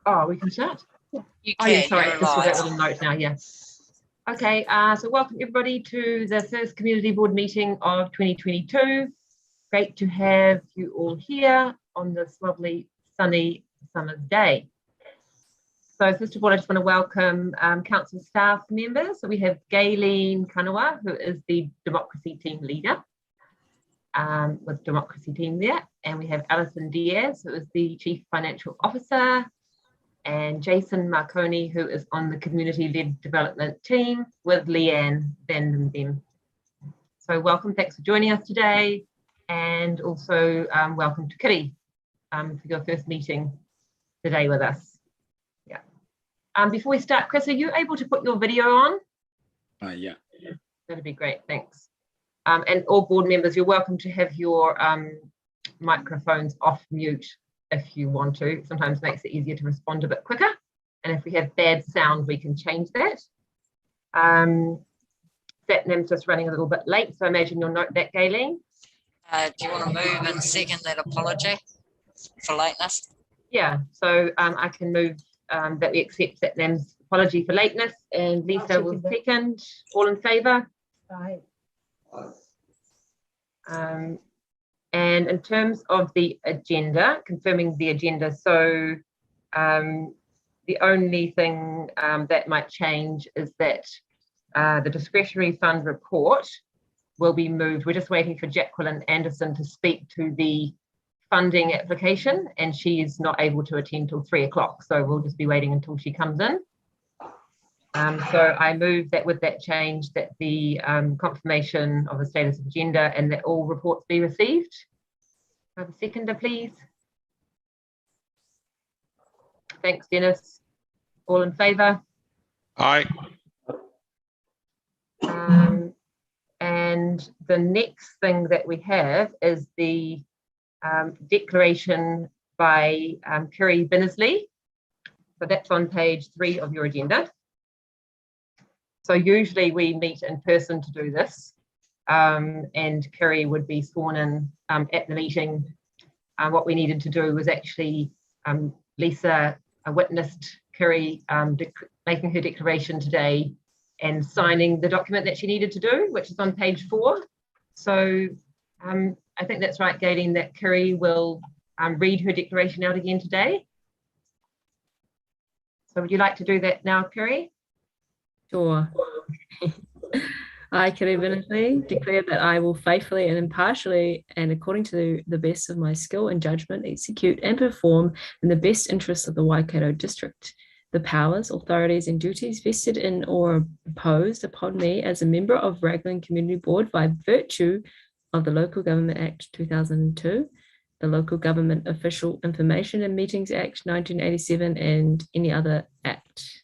Oh, we can start? You Oh, can, yeah, sorry, you're just that live. little note now, yeah. Okay, so welcome everybody to the first community board meeting of 2022. Great to have you all here on this lovely sunny summer's day. So first of all, I just want to welcome council staff members. So we have Gayleen Kanawa, who is the democracy team leader with democracy team there. And we have Alison Diaz, who is the chief financial officer, and Jason Marconi, who is on the community-led development team with Leanne Van Den. So welcome, thanks for joining us today. And also welcome to Kitty for your first meeting today with us. Yeah. Before we start, Chris, are you able to put your video on? Yeah. That'd be great, thanks. And all board members, you're welcome to have your microphones off mute if you want to. It sometimes makes it easier to respond a bit quicker. And if we have bad sound, we can change that. Satnam's just running a little bit late, so I imagine you'll note that, Gayleen. Do you want to move and second that apology for lateness? Yeah, so I can move that we accept Satnam's apology for lateness, and Lisa will second. All in favour? Aye. And in terms of the agenda, confirming the agenda, so the only thing that might change is that the discretionary fund report will be moved. We're just waiting for Jacqueline Anderson to speak to the funding application, and she is not able to attend till 3 o'clock, so we'll just be waiting until she comes in. So I move that with that change that the confirmation of the status of agenda and that all reports be received. Have a seconder, please. Thanks, Dennis. All in favour? Aye. And the next thing that we have is the declaration by Kerry Binnesley. So that's on page 3 of your agenda. So usually we meet in person to do this, and Kerry would be sworn in at the meeting. What we needed to do was actually Lisa witnessed Kerry making her declaration today and signing the document that she needed to do, which is on page 4. So I think that's right, Gayleen, that Kerry will read her declaration out again today. So would you like to do that now, Kerry? Sure. I, Kerry Binnesley, declare that I will faithfully and impartially and according to the best of my skill and judgment execute and perform in the best interests of the Waikato District the powers, authorities and duties vested in or imposed upon me as a member of Raglan Community Board by virtue of the Local Government Act 2002, the Local Government Official Information and Meetings Act 1987 and any other act.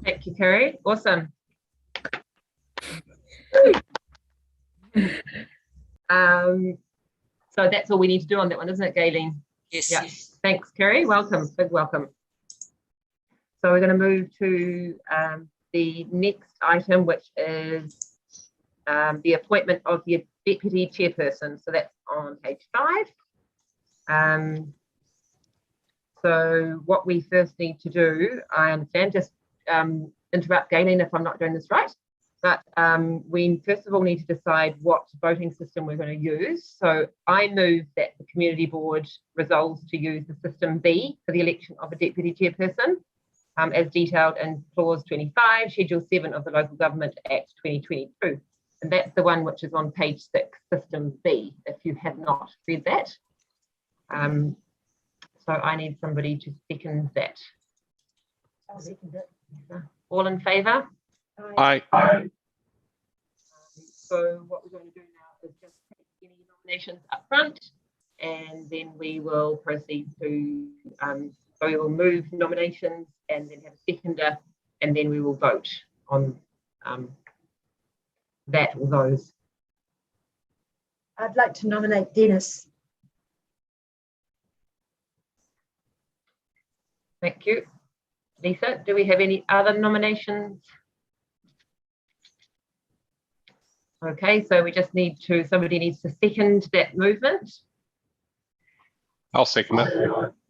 Thank you, Kerry. Awesome. So that's all we need to do on that one, isn't it, Gayleen? Yes. Yeah. Thanks, Kerry. Welcome. Big welcome. So we're going to move to the next item, which is the appointment of the deputy chairperson. So that's on page 5. So what we first need to do, I understand, just interrupt Gayleen if I'm not doing this right, but we first of all need to decide what voting system we're going to use. So I move that the community board resolves to use the system B for the election of a deputy chairperson, as detailed in clause 25, schedule 7 of the Local Government Act 2022. And that's the one which is on page 6, system B, if you have not read that. So I need somebody to second that. I'll second it. All in favour? Aye. So what we're going to do now is just take any nominations up front, and then we will proceed to, so we will move nominations and then have a seconder, and then we will vote on that or those. I'd like to nominate Dennis. Thank you. Lisa, do we have any other nominations? Okay, so we just need to, somebody needs to second that movement. I'll second it.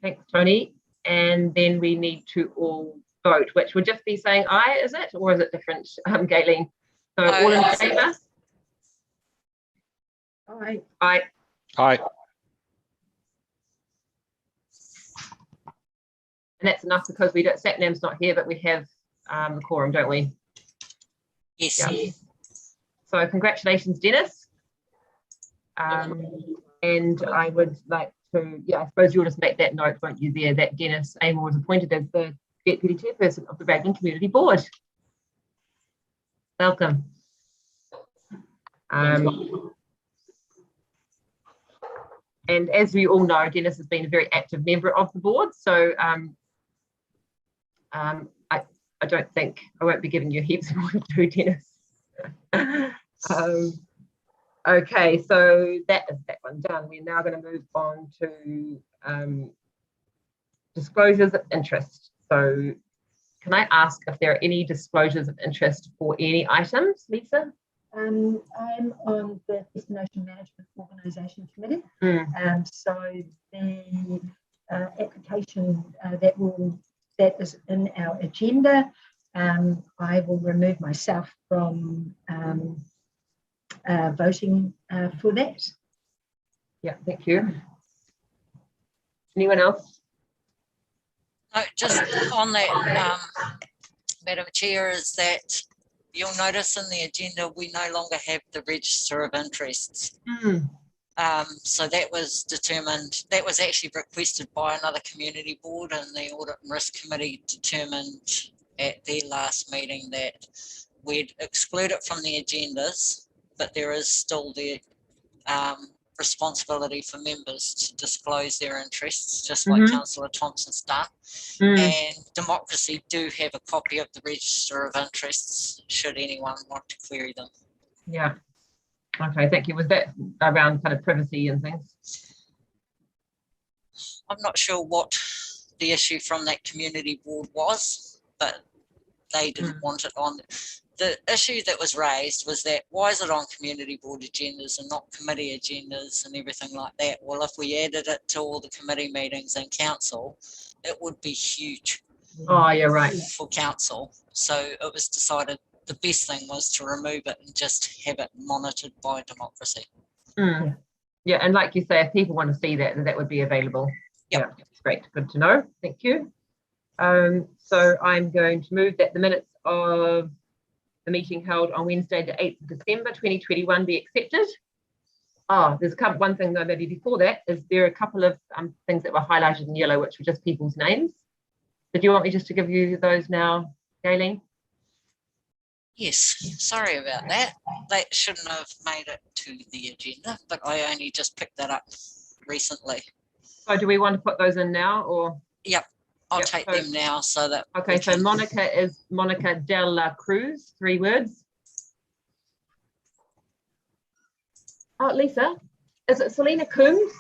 Thanks, Tony. And then we need to all vote, which would just be saying aye, is it? Or is it different, Gayleen? So all in favour? Aye. Aye. Aye. And that's enough because we don't, Satnam's not here, but we have the quorum, don't we? Yes. Yeah. So congratulations, Dennis. And I would like to, I suppose you'll just make that note, won't you, there, that Dennis Amor was appointed as the Deputy Chairperson of the Raglan Community Board. Welcome. And as we all know, Dennis has been a very active member of the board, so I don't think I won't be giving you heaps more to do, Dennis. Okay, so that is that one done. We're now going to move on to disclosures of interest. So can I ask if there are any disclosures of interest for any items, Lisa? I'm on the Destination Management Organisation Committee. So the application that is in our agenda, I will remove myself from voting for that. Yeah, thank you. Anyone else? No, just on that, Madam Chair, is that you'll notice in the agenda we no longer have the register of interests. So that was determined, that was actually requested by another community board, and the Audit and Risk Committee determined at their last meeting that we'd exclude it from the agendas, but there is still the responsibility for members to disclose their interests, just like Councillor Thompson's done. And Democracy do have a copy of the register of interests should anyone want to query them. Yeah. Okay, thank you. Was that around kind of privacy and things? I'm not sure what the issue from that community board was, but they didn't want it on. The issue that was raised was that why is it on community board agendas and not committee agendas and everything like that? Well, if we added it to all the committee meetings and council, it would be huge. Oh, yeah, right. For council. So it was decided the best thing was to remove it and just have it monitored by Democracy. Yeah, and like you say, if people want to see that, that would be available. Yep. Yeah, great, good to know. Thank you. So I'm going to move that the minutes of the meeting held on Wednesday, the 8th of December 2021 be accepted. There's one thing though, maybe before that, is there are a couple of things that were highlighted in yellow, which were just people's names. Did you want me just to give you those now, Gayleen? Yes, sorry about that. They shouldn't have made it to the agenda, but I only just picked that up recently. So do we want to put those in now, or? Yep, I'll take them now so that. Okay, so Monica is Monica de la Cruz, 3 words. Oh, Lisa, is it Selena Coombs?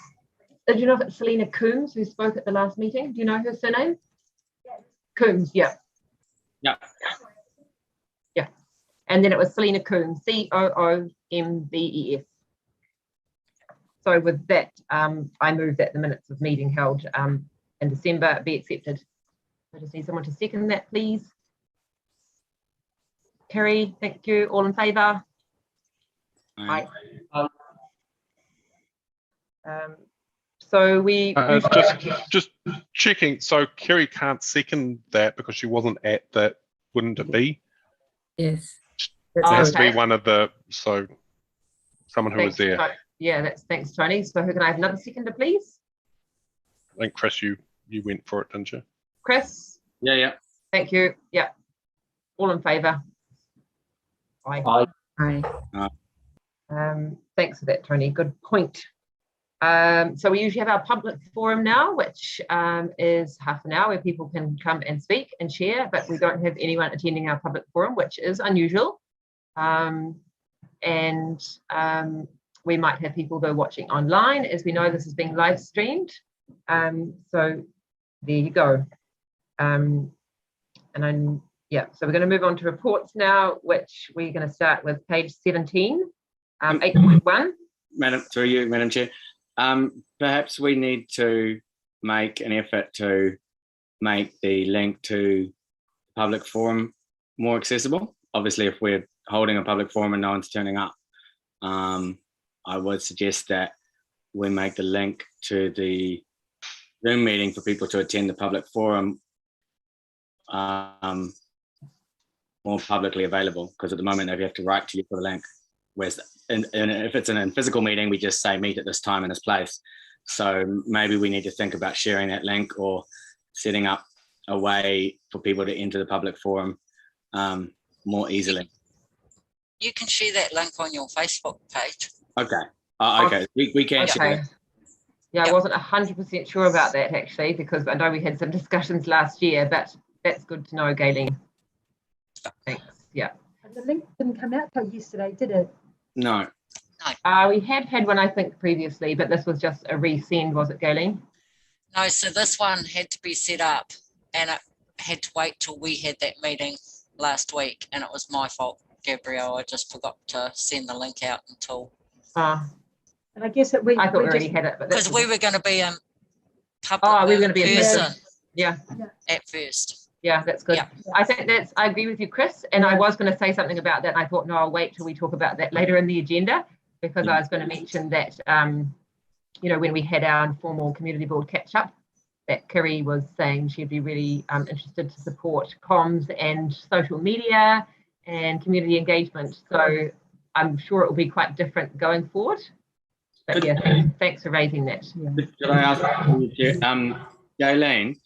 Did you know if it's Selena Coombs who spoke at the last meeting? Do you know her surname? Yes. Coombs, yeah. Yeah. Yeah. And then it was Selena Coombs, COOMBES. So with that, I move that the minutes of meeting held in December be accepted. I just need someone to second that, please. Kerry, thank you. All in favour? Aye. So we just checking. So Kerry can't second that because she wasn't at that, wouldn't it be? Yes. It has to be one of the, so someone who was there. Yeah, thanks, Tony. So who can I have another seconder, please? I think Chris, you went for it, didn't you? Chris? Yeah. Thank you. Yeah. All in favour? Aye. Aye. Thanks for that, Tony. Good point. So we usually have our public forum now, which is half an hour where people can come and speak and share, but we don't have anyone attending our public forum, which is unusual. We might have people though watching online. As we know, this is being live streamed. So there you go. So we're going to move on to reports now, which we're going to start with page 17, 8.1. Madam Chair, perhaps we need to make an effort to make the link to public forum more accessible. Obviously, if we're holding a public forum and no one's turning up, I would suggest that we make the link to the Zoom meeting for people to attend the public forum more publicly available, because at the moment they have to write to you for the link. Whereas if it's in a physical meeting, we just say meet at this time in this place. So maybe we need to think about sharing that link or setting up a way for people to enter the public forum more easily. You can share that link on your Facebook page. Okay. Okay. We can share Okay. that. Yeah, I Yep. wasn't 100% sure about that actually, because I know we had some discussions last year, but that's good to know, Gayleen. Thanks. Yeah. And the link didn't come out till yesterday, did it? No. We had had one, I think, previously, but this was just a resend, was it, Gayleen? No, so this one had to be set up and it had to wait till we had that meeting last week, and it was my fault, Gabrielle. I just forgot to send the link out until, And I guess that we. I thought we we already just- had it, but because we were going to be in public Oh, we were going to be in person person. Yeah, at first. yeah, that's good. Yeah. I think I agree with you, Chris. And I was going to say something about that. And I thought, no, I'll wait till we talk about that later in the agenda, because I was going to mention that, you know, when we had our informal community board catch up, that Kerry was saying she'd be really interested to support comms and social media and community engagement. So I'm sure it will be quite different going forward. But yeah, thanks for raising that. Could I ask, Gayleen,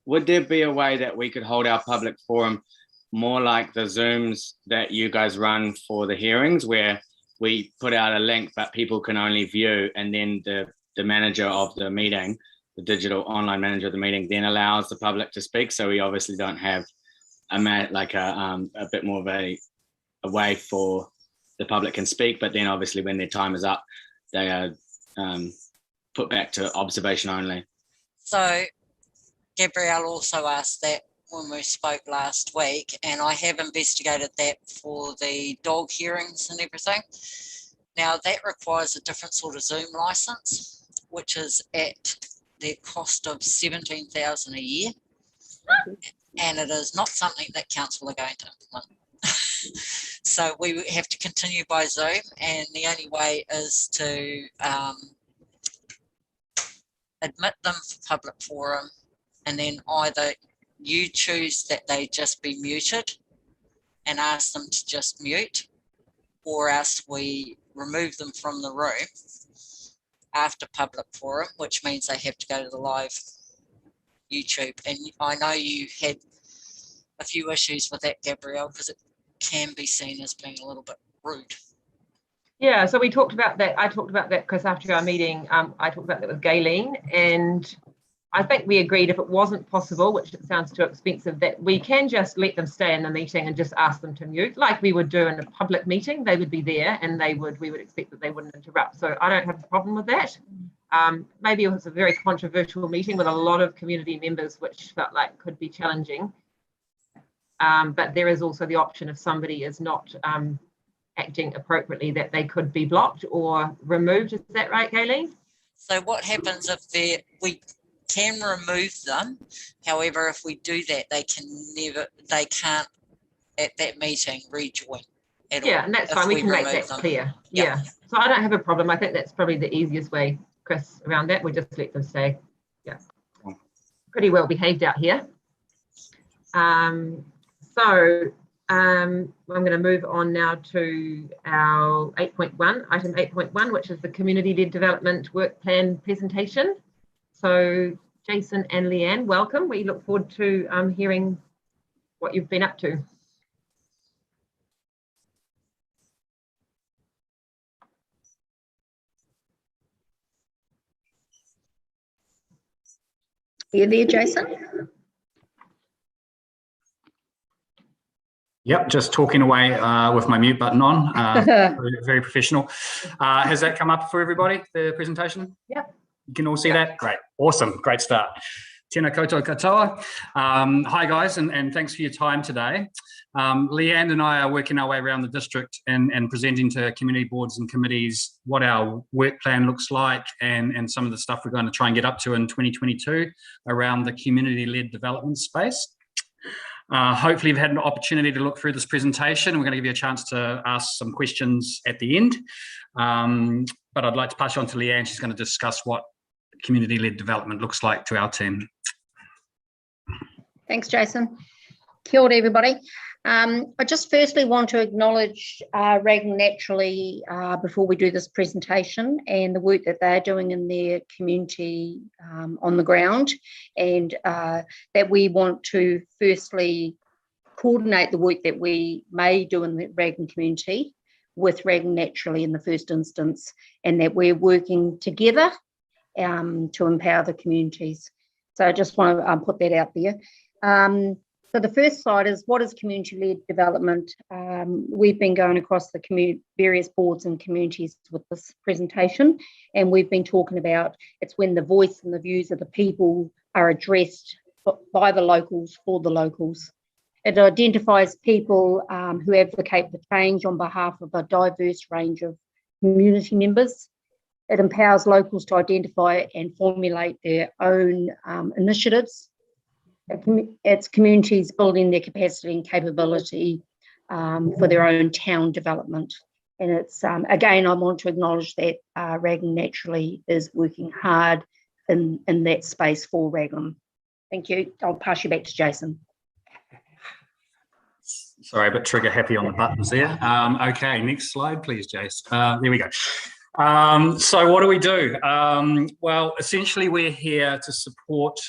would there be a way that we could hold our public forum more like the Zooms that you guys run for the hearings, where we put out a link but people can only view, and then the manager of the meeting, the digital online manager of the meeting, then allows the public to speak? So we obviously don't have a bit more of a way for the public can speak, but then obviously when their time is up, they are put back to observation only. So Gabrielle also asked that when we spoke last week, and I have investigated that for the dog hearings and everything. Now that requires a different sort of Zoom license, which is at the cost of $17,000 a year, and it is not something that council are going to implement. So we have to continue by Zoom, and the only way is to admit them for public forum, and then either you choose that they just be muted and ask them to just mute, or else we remove them from the room after public forum, which means they have to go to the live YouTube. And I know you had a few issues with that, Gabrielle, because it can be seen as being a little bit rude. Yeah, so we talked about that. I talked about that because after our meeting, I talked about that with Gayleen, and I think we agreed if it wasn't possible, which it sounds too expensive, that we can just let them stay in the meeting and just ask them to mute, like we would do in a public meeting. They would be there, and we would expect that they wouldn't interrupt. So I don't have a problem with that. Maybe it was a very controversial meeting with a lot of community members, which felt like could be challenging. But there is also the option, if somebody is not acting appropriately, that they could be blocked or removed. Is that right, Gayleen? So what happens if we can remove them? However, if we do that, they can't at that meeting rejoin at all. Yeah, and that's fine. We can make that clear. Yeah. So I don't have a problem. I think that's probably the easiest way, Chris, around that. We just let them stay. Yeah. Pretty well behaved out here. I'm going to move on now to our 8.1, item 8.1, which is the community-led development work plan presentation. So Jason and Leanne, welcome. We look forward to hearing what you've been up to. You there, Jason? Yep, just talking away with my mute button on. Very professional. Has that come up for everybody, the presentation? Yep. You can all see that? Great. Awesome. Great start. Tēnā koutou katoa. Hi guys, and thanks for your time today. Leanne and I are working our way around the district and presenting to community boards and committees what our work plan looks like and some of the stuff we're going to try and get up to in 2022 around the community-led development space. Hopefully you've had an opportunity to look through this presentation. We're going to give you a chance to ask some questions at the end. But I'd like to pass you on to Leanne. She's going to discuss what community-led development looks like to our team. Thanks, Jason. Kia ora, everybody. I just firstly want to acknowledge Raglan naturally before we do this presentation and the work that they're doing in their community on the ground, and that we want to firstly coordinate the work that we may do in the Raglan community with Raglan naturally in the first instance, and that we're working together to empower the communities. So I just want to put that out there. So the first slide is, what is community-led development? We've been going across the various boards and communities with this presentation, and we've been talking about it's when the voice and the views of the people are addressed by the locals for the locals. It identifies people who advocate for change on behalf of a diverse range of community members. It empowers locals to identify and formulate their own initiatives. It's communities building their capacity and capability for their own town development. And it's, again, I want to acknowledge that Raglan naturally is working hard in that space for Raglan. Thank you. I'll pass you back to Jason. Sorry, but trigger happy on the buttons there. Okay, next slide, please, Jace. There we go. So what do? Well, essentially we're here to support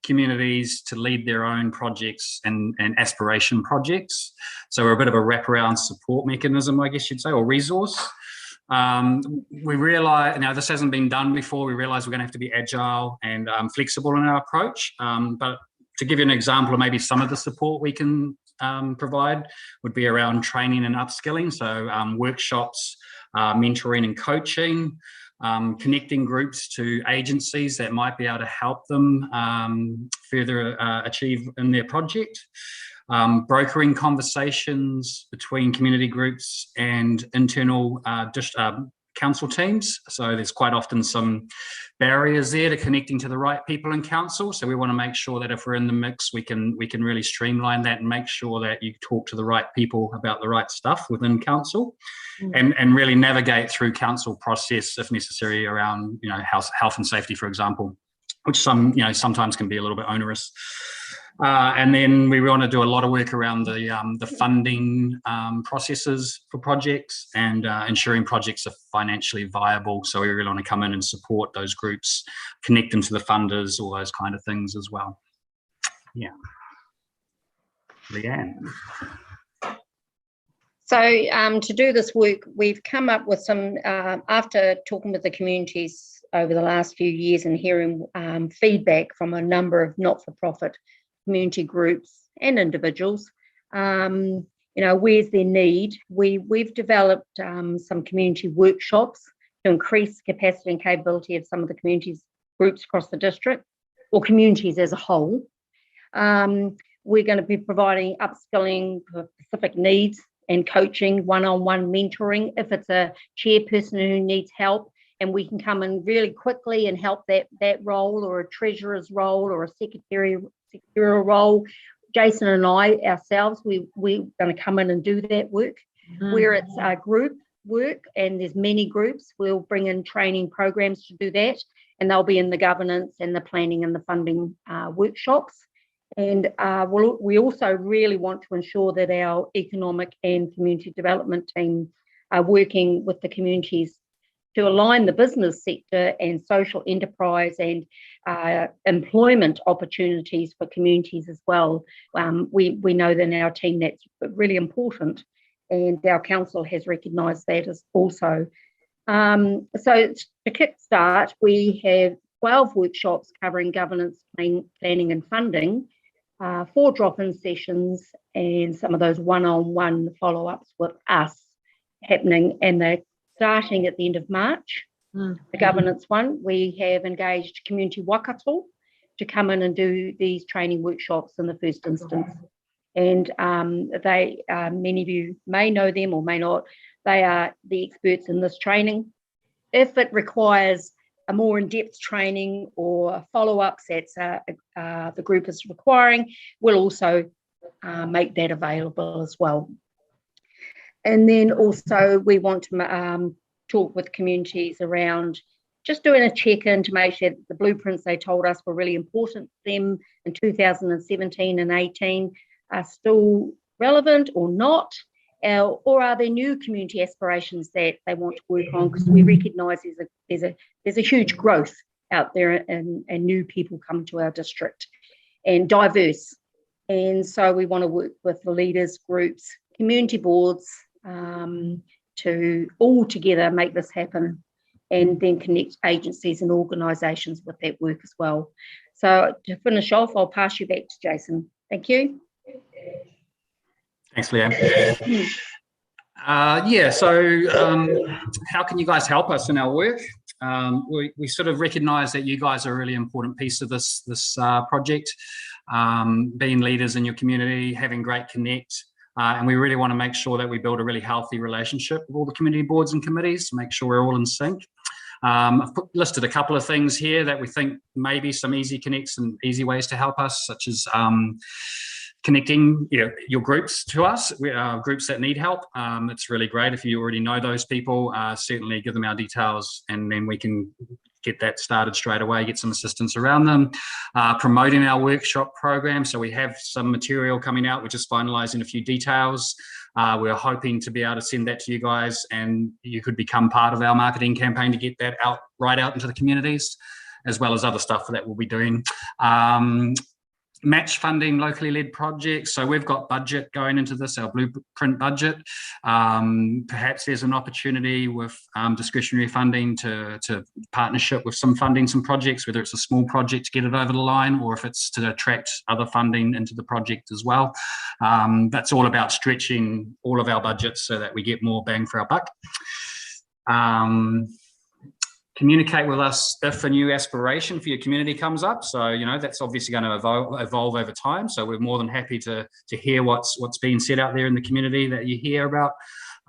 communities to lead their own projects and aspiration projects. So we're a bit of a wraparound support mechanism, I guess you'd say, or resource. We realise, now this hasn't been done before, we realise we're going to have to be agile and flexible in our approach. But to give you an example of maybe some of the support we can provide would be around training and upskilling. So workshops, mentoring and coaching, connecting groups to agencies that might be able to help them further achieve in their project, brokering conversations between community groups and internal council teams. So there's quite often some barriers there to connecting to the right people in council. So we want to make sure that if we're in the mix, we can really streamline that and make sure that you talk to the right people about the right stuff within council, and really navigate through council process if necessary around, health and safety, for example, which sometimes can be a little bit onerous. And then we want to do a lot of work around the funding processes for projects and ensuring projects are financially viable. So we really want to come in and support those groups, connect them to the funders, all those kind of things as well. Yeah. Leanne. So to do this work, we've come up with some, after talking with the communities over the last few years and hearing feedback from a number of not-for-profit community groups and individuals, where's their need? We've developed some community workshops to increase capacity and capability of some of the communities groups across the district, or communities as a whole. We're going to be providing upskilling for specific needs and coaching, one-on-one mentoring if it's a chairperson who needs help, and we can come in really quickly and help that role, or a treasurer's role, or a secretarial role. Jason and I ourselves, we're going to come in and do that work. Where it's a group work and there's many groups, we'll bring in training programs to do that, and they'll be in the governance and the planning and the funding workshops. And we also really want to ensure that our economic and community development team are working with the communities to align the business sector and social enterprise and employment opportunities for communities as well. We know that in our team that's really important, and our council has recognised that as also. So to kickstart, we have 12 workshops covering governance, planning and funding, 4 drop-in sessions, and some of those one-on-one follow-ups with us happening, and they're starting at the end of March. The governance one, we have engaged Community Wakato to come in and do these training workshops in the first instance. And they, many of you may know them or may not, they are the experts in this training. If it requires a more in-depth training or follow-ups that the group is requiring, we'll also make that available as well. And then also we want to talk with communities around just doing a check-in to make sure that the blueprints they told us were really important to them in 2017 and 18 are still relevant or not, or are there new community aspirations that they want to work on, because we recognise there's a huge growth out there and new people come to our district and diverse. And so we want to work with the leaders, groups, community boards to all together make this happen, and then connect agencies and organisations with that work as well. So to finish off, I'll pass you back to Jason. Thank you. Thanks, Leanne. Yeah, so how can you guys help us in our work? We sort of recognise that you guys are a really important piece of this project, being leaders in your community, having great connect, and we really want to make sure that we build a really healthy relationship with all the community boards and committees to make sure we're all in sync. I've listed a couple of things here that we think may be some easy connects and easy ways to help us, such as connecting your groups to us, groups that need help. It's really great if you already know those people, certainly give them our details and then we can get that started straight away, get some assistance around them. Promoting our workshop program, so we have some material coming out, we're just finalising a few details. We're hoping to be able to send that to you guys and you could become part of our marketing campaign to get that out right out into the communities, as well as other stuff that we'll be doing. Match funding locally led projects. So we've got budget going into this, our blueprint budget. Perhaps there's an opportunity with discretionary funding to partnership with some funding, some projects, whether it's a small project to get it over the line or if it's to attract other funding into the project as well. That's all about stretching all of our budgets so that we get more bang for our buck. Communicate with us if a new aspiration for your community comes up. So, that's obviously going to evolve over time. So we're more than happy to hear what's being said out there in the community that you hear about,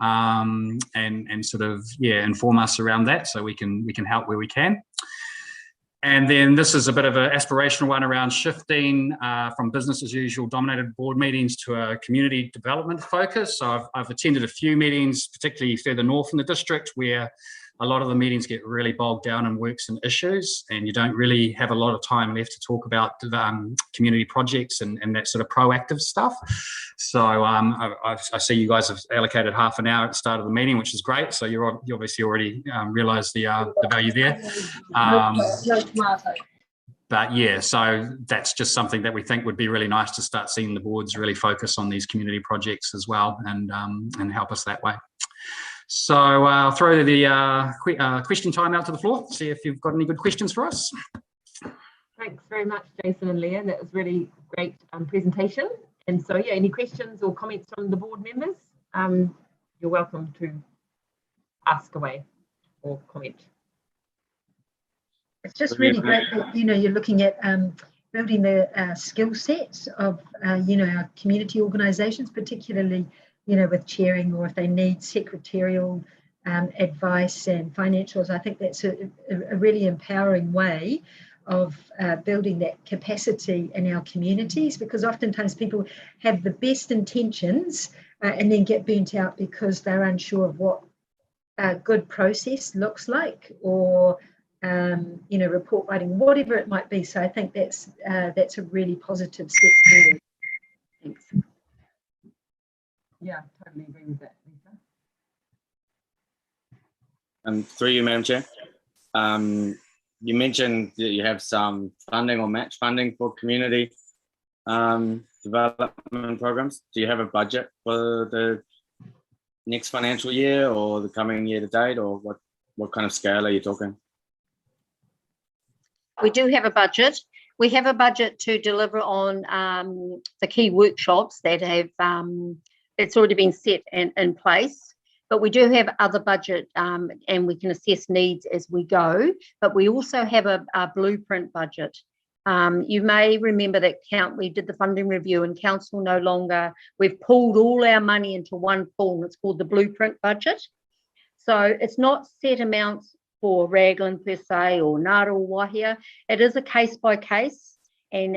and sort of, inform us around that so we can help where we can. And then this is a bit of an aspirational one around shifting from business as usual dominated board meetings to a community development focus. So I've attended a few meetings, particularly further north in the district, where a lot of the meetings get really bogged down in works and issues, and you don't really have a lot of time left to talk about community projects and that sort of proactive stuff. So I see you guys have allocated half an hour at the start of the meeting, which is great. So you obviously already realise the value there. But yeah, so that's just something that we think would be really nice to start seeing the boards really focus on these community projects as well, and help us that way. So I'll throw the question time out to the floor, see if you've got any good questions for us. Thanks very much, Jason and Leanne. That was really great presentation. And so, any questions or comments from the board members? You're welcome to ask away or comment. It's just really great that, you're looking at building the skill sets of, our community organisations, particularly with chairing, or if they need secretarial advice and financials. I think that's a really empowering way of building that capacity in our communities, because oftentimes people have the best intentions and then get burnt out because they're unsure of what a good process looks like, or report writing, whatever it might be. So I think that's a really positive step forward. Thanks. Yeah, totally agree with that, Lisa. Through you, Madam Chair. You mentioned that you have some funding or match funding for community development programs. Do you have a budget for the next financial year or the coming year to date, or what kind of scale are you talking? We do have a budget. We have a budget to deliver on the key workshops that have it's already been set in place, but we do have other budget and we can assess needs as we go. But we also have a blueprint budget You may remember that we did the funding review and council no longer, we've pulled all our money into one pool. It's called the blueprint budget. So it's not set amounts for Raglan per se or Ngāra or Wahia. It is a case by case, and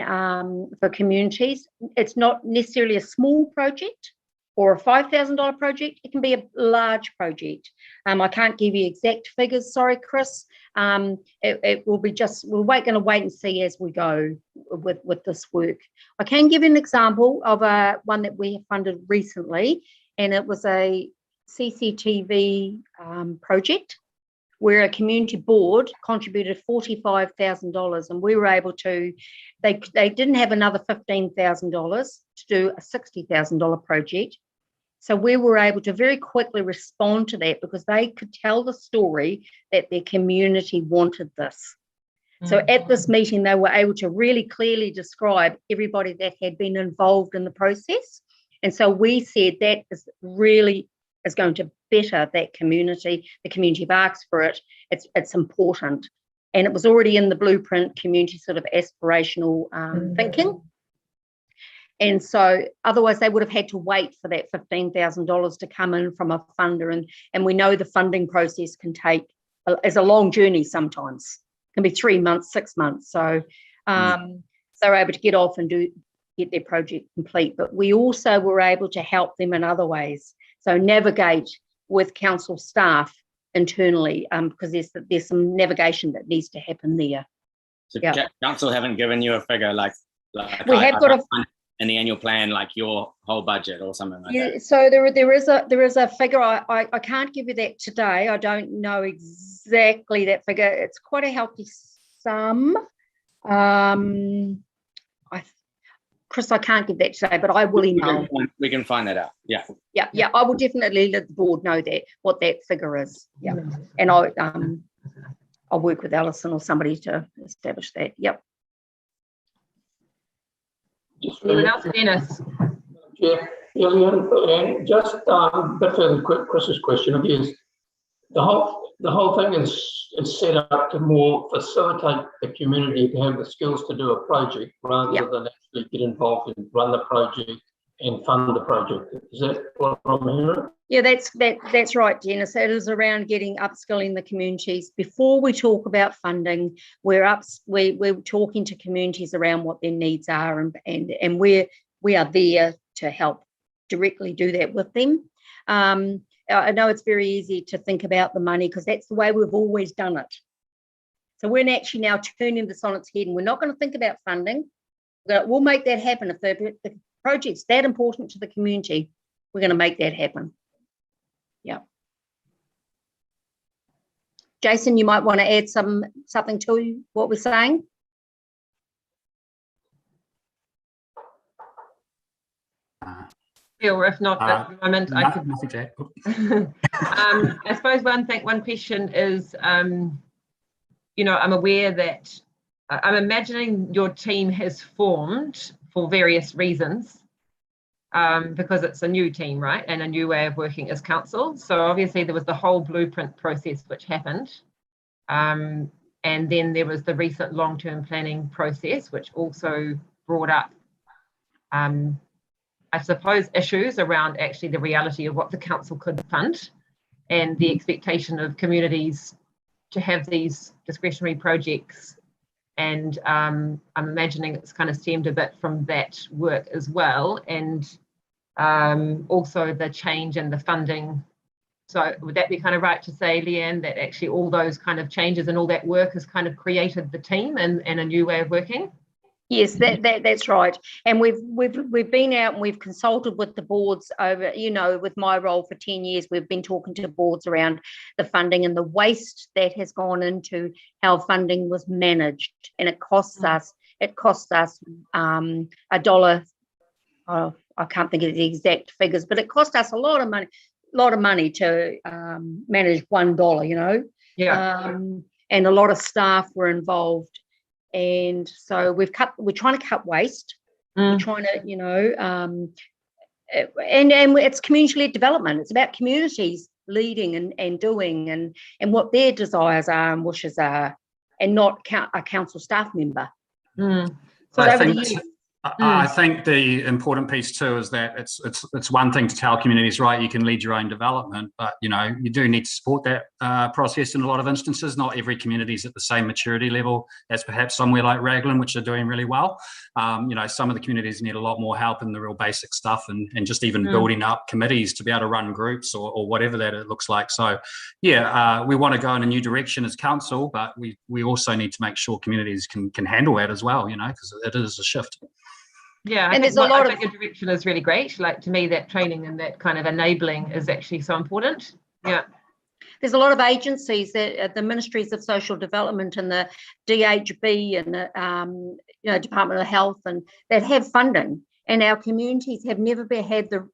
for communities, it's not necessarily a small project or a $5,000 project. It can be a large project. I can't give you exact figures, sorry, Chris. It will be just, we're going to wait and see as we go with this work. I can give you an example of one that we have funded recently, and it was a CCTV project where a community board contributed $45,000, and we were able to, they didn't have another $15,000 to do a $60,000 project. So we were able to very quickly respond to that because they could tell the story that their community wanted this. So at this meeting, they were able to really clearly describe everybody that had been involved in the process. And so we said that is going to better that community. The community have asked for it. It's important. And it was already in the blueprint community sort of aspirational thinking. And so otherwise they would have had to wait for that $15,000 to come in from a funder. And we know the funding process is a long journey sometimes. It can be 3 months, 6 months. So they're able to get off and get their project complete. But we also were able to help them in other ways. So navigate with council staff internally, because there's some navigation that needs to happen there. So council haven't given you a figure like we have got in the annual plan, like your whole budget or something like that. So there is a figure. I can't give you that today. I don't know exactly that figure. It's quite a healthy sum. Chris, I can't give that today, but I will email. We can find that out. Yeah. Yeah. I will definitely let the board know what that figure is. Yeah. And I'll work with Alison or somebody to establish that. Yep. Anyone else? Dennis? Yeah, and just a bit further Chris's question of yours. The whole thing is set up to more facilitate the community to have the skills to do a project rather than actually get involved and run the project and fund the project. Is that what I'm hearing? Yeah, that's right, Dennis. It is around upskilling the communities. Before we talk about funding, we're talking to communities around what their needs are, and we are there to help directly do that with them. I know it's very easy to think about the money because that's the way we've always done it. So we're actually now turning this on its head, and we're not going to think about funding. We'll make that happen. If the project's that important to the community, we're going to make that happen. Yeah. Jason, you might want to add something to what we're saying. Or if not, at the moment, I could. I suppose one question is, I'm aware that I'm imagining your team has formed for various reasons, because it's a new team, right? And a new way of working as council. So obviously there was the whole blueprint process which happened. And then there was the recent long-term planning process, which also brought up, I suppose, issues around actually the reality of what the council could fund and the expectation of communities to have these discretionary projects. And I'm imagining it's kind of stemmed a bit from that work as well. And also the change in the funding. So would that be kind of right to say, Leanne, that actually all those kind of changes and all that work has kind of created the team and a new way of working? Yes, that's right. And we've been out and we've consulted with the boards over, with my role for 10 years, we've been talking to boards around the funding and the waste that has gone into how funding was managed. And it costs us $1. I can't think of the exact figures, but it cost us a lot of money to manage $1, Yeah. And a lot of staff were involved. And so we're trying to cut waste. We're trying to, and it's community-led development. It's about communities leading and doing and what their desires are and wishes are, and not a council staff member. So I over to think, you. I think the important piece too is that it's one thing to tell communities, right, you can lead your own development, but you know, you do need to support that process in a lot of instances. Not every community is at the same maturity level as perhaps somewhere like Raglan, which are doing really well. You know, some of the communities need a lot more help in the real basic stuff and just even building up committees to be able to run groups or whatever that it looks like. So yeah, we want to go in a new direction as council, but we also need to make sure communities can handle that as well, you know, because it is a shift. Yeah, And I think your direction is really great. Like, to me, that training and that kind of enabling is actually so important. Yeah. There's a lot of agencies that the Ministries of Social Development and the DHB and the you know, Department of Health and that have funding, and our communities have never had the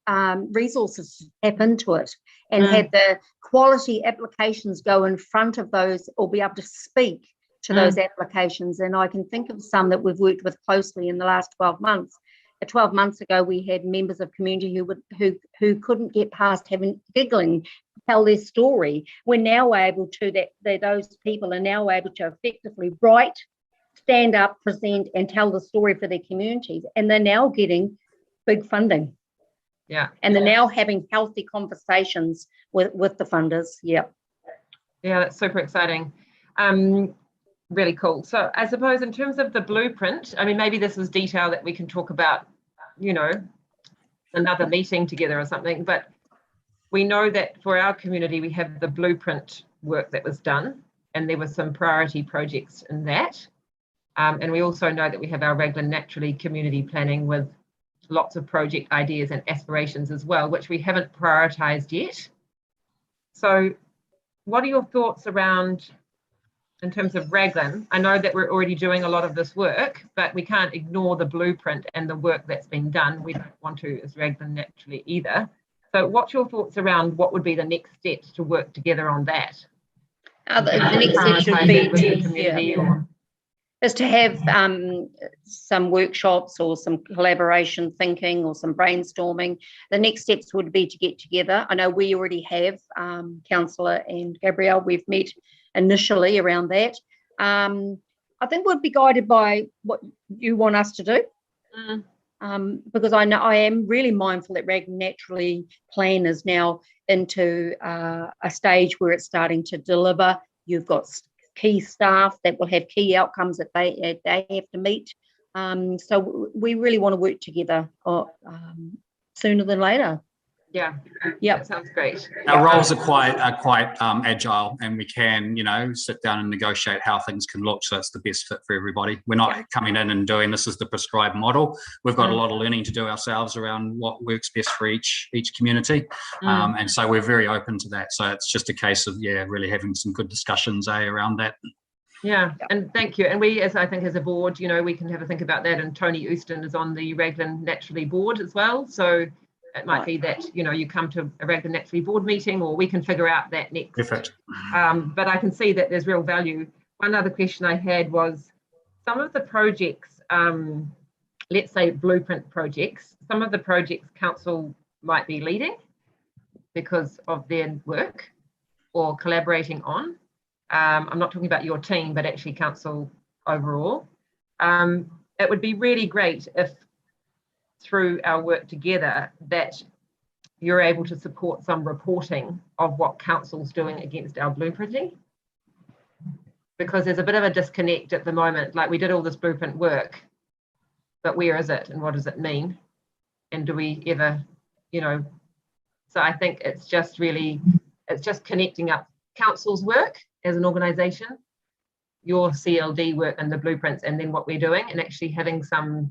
resources to tap into it and had the quality applications go in front of those or be able to speak to those applications. And I can think of some that we've worked with closely in the last 12 months. 12 months ago, we had members of community who couldn't get past giggling, tell their story. We're now able to, those people are now able to effectively write, stand up, present, and tell the story for their communities. And they're now getting big funding. Yeah. And they're now having healthy conversations with the funders. Yeah. Yeah, that's super exciting. Really cool. So I suppose in terms of the blueprint, I mean, maybe this is detail that we can talk about, you know, another meeting together or something, but we know that for our community, we have the blueprint work that was done, and there were some priority projects in that. And we also know that we have our Raglan Naturally community planning with lots of project ideas and aspirations as well, which we haven't prioritized yet. So what are your thoughts around, in terms of Raglan? I know that we're already doing a lot of this work, but we can't ignore the blueprint and the work that's been done. We don't want to as Raglan Naturally either. So what's your thoughts around what would be the next steps to work together on that? The next step should be is to have some workshops or some collaboration thinking or some brainstorming. The next steps would be to get together. I know we already have, Councillor and Gabrielle, we've met initially around that. I think we'll be guided by what you want us to do, because I know I am really mindful that Raglan Naturally plan is now into a stage where it's starting to deliver. You've got key staff that will have key outcomes that they have to meet. So we really want to work together sooner than later. Yeah. That sounds great. Our roles are quite agile, and we can, you know, sit down and negotiate how things can look so it's the best fit for everybody. We're not coming in and doing this is the prescribed model. We've got a lot of learning to do ourselves around what works best for each community, and so we're very open to that. So it's just a case of really having some good discussions around that. Yeah, and thank you. And we, as I think as a board, you know, we can have a think about that. And Tony Euston is on the Raglan Naturally board as well. So it might be that, you know, you come to a Raglan Naturally board meeting, or we can figure out that next. Perfect. But I can see that there's real value. One other question I had was some of the projects, let's say blueprint projects, some of the projects council might be leading because of their work or collaborating on. I'm not talking about your team, but actually council overall. It would be really great if through our work together that you're able to support some reporting of what council's doing against our blueprinting, because there's a bit of a disconnect at the moment. Like, we did all this blueprint work, but where is it and what does it mean, and do we ever, you know? So I think it's just connecting up council's work as an organisation, your CLD work and the blueprints, and then what we're doing, and actually having some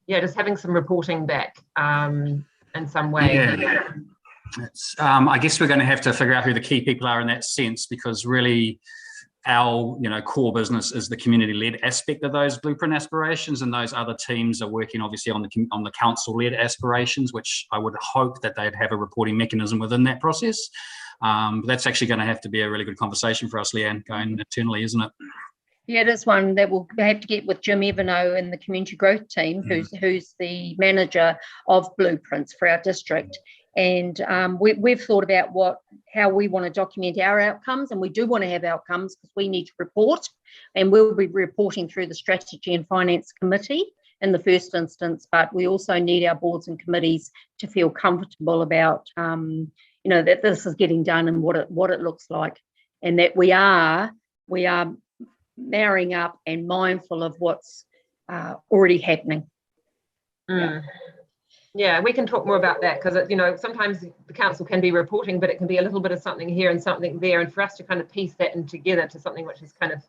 just having some reporting back in some way. It's, I guess we're going to have to figure out who the key people are in that sense, because really our core business is the community-led aspect of those blueprint aspirations, and those other teams are working obviously on the council-led aspirations, which I would hope that they'd have a reporting mechanism within that process. But that's actually going to have to be a really good conversation for us, Leanne, going internally, isn't it? Yeah, it is one that we'll have to get with Jim Evano and the community growth team, who's the manager of blueprints for our district. And we've thought about how we want to document our outcomes, and we do want to have outcomes because we need to report, and we'll be reporting through the Strategy and Finance Committee in the first instance, but we also need our boards and committees to feel comfortable about, that this is getting done and what it looks like, and that we are marrying up and mindful of what's already happening. Yeah, we can talk more about that because, sometimes the council can be reporting, but it can be a little bit of something here and something there. And for us to kind of piece that in together to something which is kind of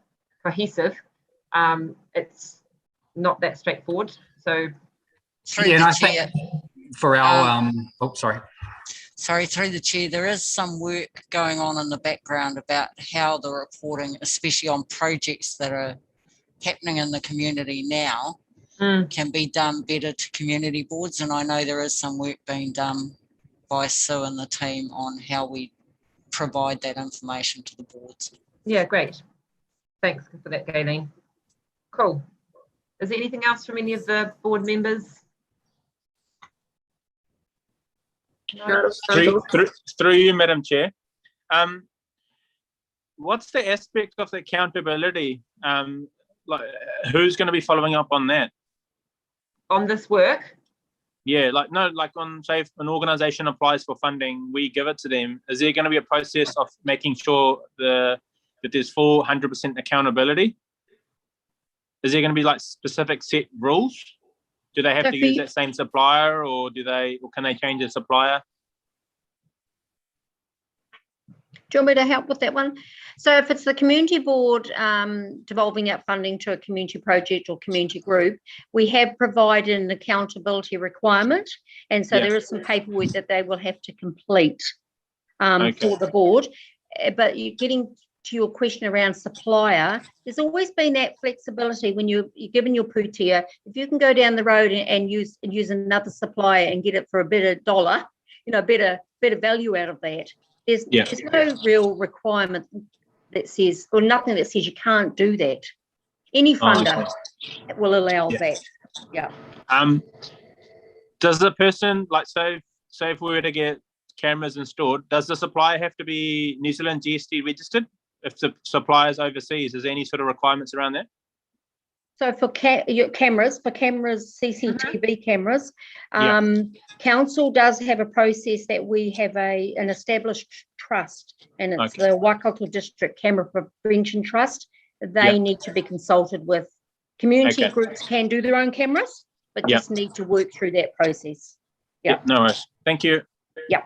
cohesive, it's not that straightforward. So, through the chair, for our, sorry, through the chair, there is some work going on in the background about how the reporting, especially on projects that are happening in the community now, can be done better to community boards. And I know there is some work being done by Sue and the team on how we provide that information to the boards. Yeah, great. Thanks for that, Gayleen. Cool. Is there anything else from any of the board members? No. Through you, Madam Chair. What's the aspect of the accountability? Like, who's going to be following up on that? On this work? Yeah, like on, say, if an organisation applies for funding, we give it to them. Is there going to be a process of making sure that there's full 100% accountability? Is there going to be like specific set rules? Do they have to use that same supplier, or can they change the supplier? Do you want me to help with that one? So if it's the community board devolving out funding to a community project or community group, we have provided an accountability requirement. And so there is some paperwork that they will have to complete for the board. But you're getting to your question around supplier, there's always been that flexibility when you're given your pūtea. If you can go down the road and use another supplier and get it for a better dollar, better value out of that. There's no real requirement that says, or nothing that says you can't do that. Any funder will allow that. Yeah. Does the person, like, say if we were to get cameras installed, does the supplier have to be New Zealand GST registered? If the supplier is overseas, is there any sort of requirements around that? So for cameras, CCTV cameras, council does have a process that we have an established trust, and it's the Waikato District Camera Prevention Trust. They need to be consulted with. Community groups can do their own cameras, but just need to work through that process. Yeah. No worries. Thank you. Yeah.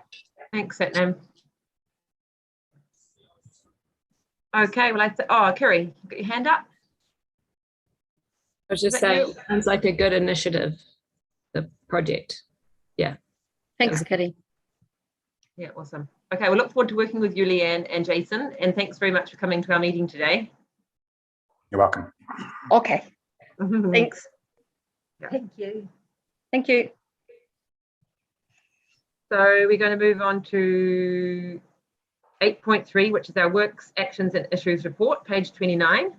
Thanks, Satnam. Okay, well, Kerry, you got your hand up? I was just saying, sounds like a good initiative, the project. Yeah. Thanks, Kitty. Yeah, awesome. Okay, we'll look forward to working with you, Leanne and Jason, and thanks very much for coming to our meeting today. You're welcome. Okay. Thanks. Thank you. Thank you. So we're going to move on to 8.3, which is our Works, Actions and Issues report, page 29.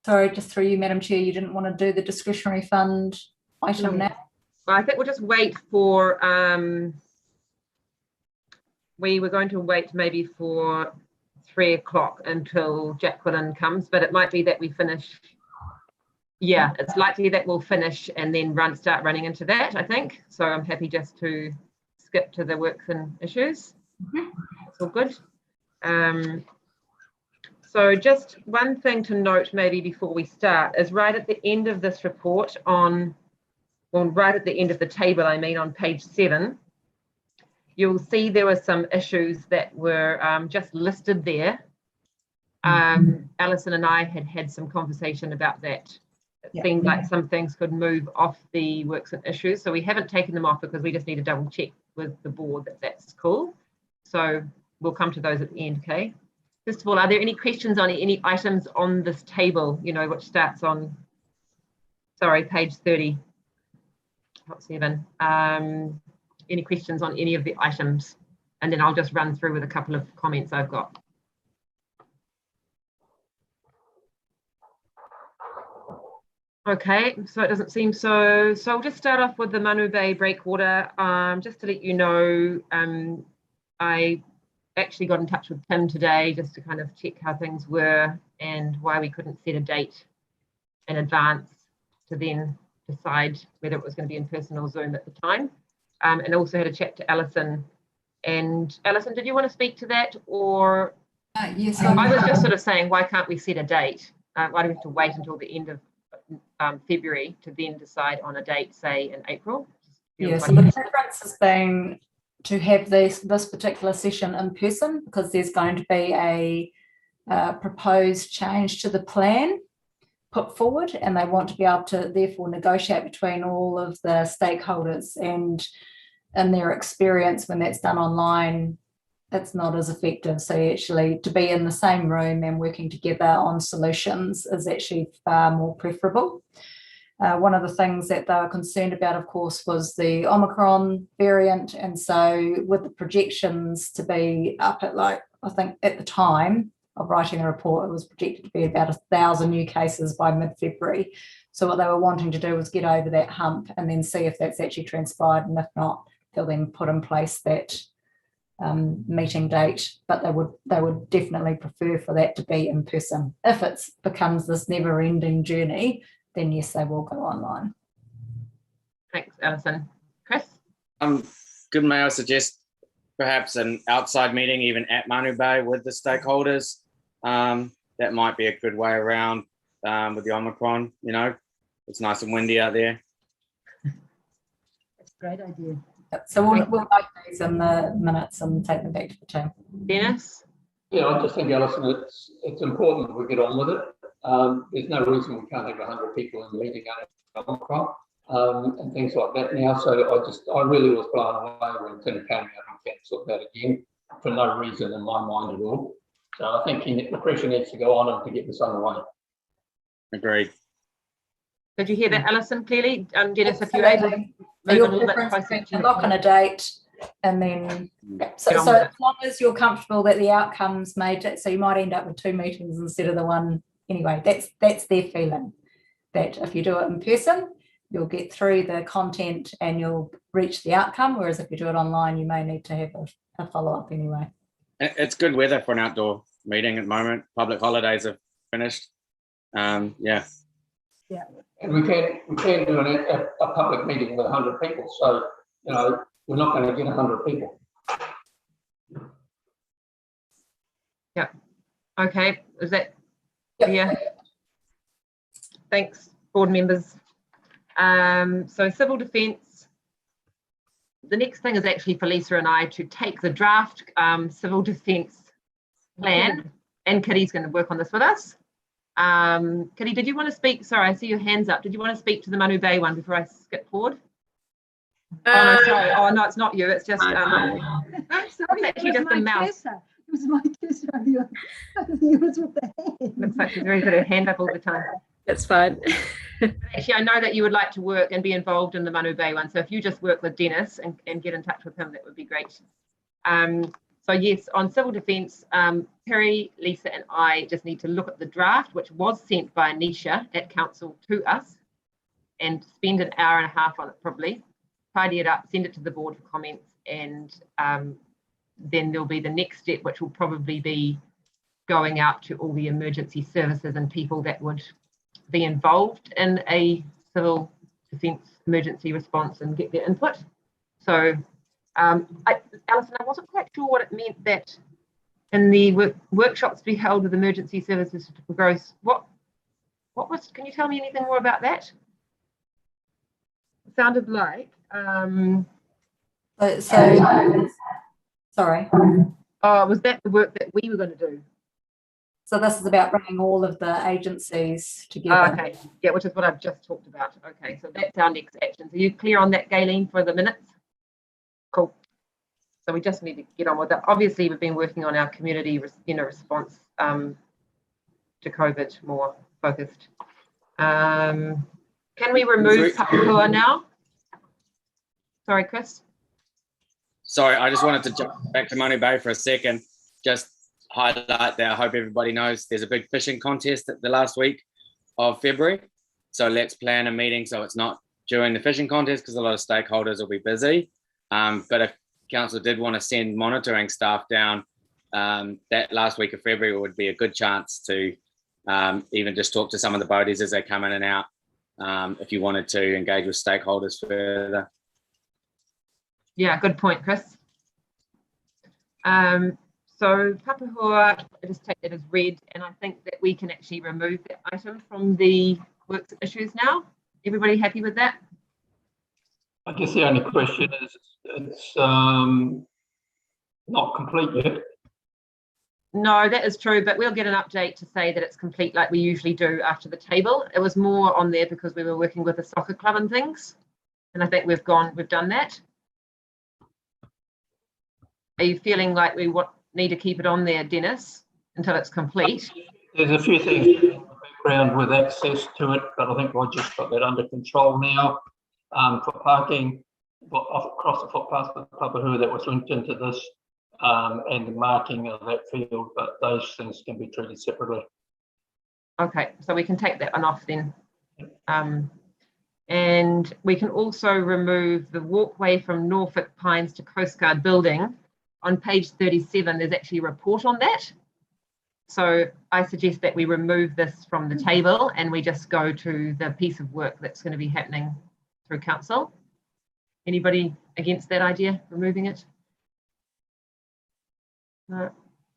Sorry, just through you, Madam Chair, you didn't want to do the discretionary fund item now? Well, I think we'll just wait for, we were going to wait maybe for 3 o'clock until Jacqueline comes, but it might be that we finish. Yeah, it's likely that we'll finish and then start running into that, I think. So I'm happy just to skip to the works and issues. It's all good. So just one thing to note maybe before we start is right at the end of this report right at the end of the table, on page 7, you'll see there were some issues that were just listed there. Alison and I had some conversation about that. It seemed like some things could move off the works and issues. So we haven't taken them off because we just need to double check with the board that that's cool. So we'll come to those at the end, okay? First of all, are there any questions on any items on this table, which starts on, page 30, not 7. Any questions on any of the items? And then I'll just run through with a couple of comments I've got. Okay, so it doesn't seem so. So I'll just start off with the Manu Bay breakwater. Just to let you know, I actually got in touch with Tim today just to kind of check how things were and why we couldn't set a date in advance to then decide whether it was going to be in person or Zoom at the time. And also had a chat to Alison. And Alison, did you want to speak to that? Or Yes, I was just sort of saying, why can't we set a date? Why do we have to wait until the end of February to then decide on a date, say in April? yeah. So the preference has been to have this particular session in person because there's going to be a proposed change to the plan put forward, and they want to be able to therefore negotiate between all of the stakeholders. And in their experience, when that's done online, it's not as effective. So actually to be in the same room and working together on solutions is actually far more preferable. One of the things that they were concerned about, of course, was the Omicron variant. And so with the projections to be up at, like, I think at the time of writing the report, it was projected to be about 1,000 new cases by mid-February. So what they were wanting to do was get over that hump and then see if that's actually transpired. And if not, they'll then put in place that meeting date, but they would definitely prefer for that to be in person. If it becomes this never-ending journey, then yes, they will go online. Thanks, Alison. Chris? Good, may I suggest perhaps an outside meeting, even at Manu Bay with the stakeholders? That might be a good way around with the Omicron, you know, it's nice and windy out there. That's a great idea. So we'll note these in the minutes and take them back to the team. Dennis? Yeah, I just think, Alison, it's important that we get on with it. There's no reason we can't have 100 people in the meeting at Omicron and things like that now. So I really was blown away when Tim came out and cancelled that again for no reason in my mind at all. So I think the pressure needs to go on him to get this underway. Agreed. Did you hear that, Alison, clearly? Dennis, if you're able to move a little bit closer to lock on a date, and then so as long as you're comfortable that the outcomes made it, so you might end up with 2 meetings instead of the one anyway. That's their feeling, that if you do it in person, you'll get through the content and you'll reach the outcome, whereas if you do it online, you may need to have a follow-up anyway. It's good weather for an outdoor meeting at the moment. Public holidays are finished. Yeah. Yeah. And we can do a public meeting with 100 people. So, you know, we're not going to get 100 people. Yeah. Okay. Is that? Yep. Yeah. Thanks, board members. So civil defence. The next thing is actually for Lisa and I to take the draft civil defence plan, and Kitty's going to work on this with us. Kitty, did you want to speak? Sorry, I see your hands up. Did you want to speak to the Manu Bay one before I skip forward? Oh no, sorry. Oh no, it's not you. It's just I'm sorry, it's actually just a mouse. Cursor. It was my cursor. Yours with the hand. Looks like she's very good at hand up all the time. That's fine. Actually, I know that you would like to work and be involved in the Manu Bay one. So if you just work with Dennis and get in touch with him, that would be great. So yes, on civil defence, Perry, Lisa and I just need to look at the draft, which was sent by Anisha at council to us, and spend an hour and a half on it probably, tidy it up, send it to the board for comments, and then there'll be the next step, which will probably be going out to all the emergency services and people that would be involved in a civil defence emergency response and get their input. So Alison, I wasn't quite sure what it meant that in the workshops to be held with emergency services for growth. What was? Can you tell me anything more about that? It sounded like. Sorry. Oh, was that the work that we were going to do? So this is about bringing all of the agencies together. Okay, yeah, which is what I've just talked about. Okay, so that's our next action. So you clear on that, Gayleen, for the minutes? Cool. So we just need to get on with it. Obviously, we've been working on our community, response to COVID, more focused. Can we remove Papua now? Sorry, Chris. Sorry, I just wanted to jump back to Manu Bay for a second. Just highlight that I hope everybody knows there's a big fishing contest at the last week of February. So let's plan a meeting so it's not during the fishing contest because a lot of stakeholders will be busy. But if council did want to send monitoring staff down, that last week of February would be a good chance to even just talk to some of the boaties as they come in and out, if you wanted to engage with stakeholders further. Yeah, good point, Chris. So Papahua, just take that as read, and I think that we can actually remove that item from the works issues now. Everybody happy with that? I guess the only question is it's not complete yet. No, that is true, but we'll get an update to say that it's complete like we usually do after the table. It was more on there because we were working with the soccer club and things, and I think we've done that. Are you feeling like we need to keep it on there, Dennis, until it's complete? There's a few things in the background with access to it, but I think Roger's got that under control now. For parking across the footpath with Papahua, that was linked into this, and the marking of that field, but those things can be treated separately. Okay, so we can take that one off then. And we can also remove the walkway from Norfolk Pines to Coast Guard building. On page 37, there's actually a report on that. So I suggest that we remove this from the table and we just go to the piece of work that's going to be happening through council. Anybody against that idea, removing it? No,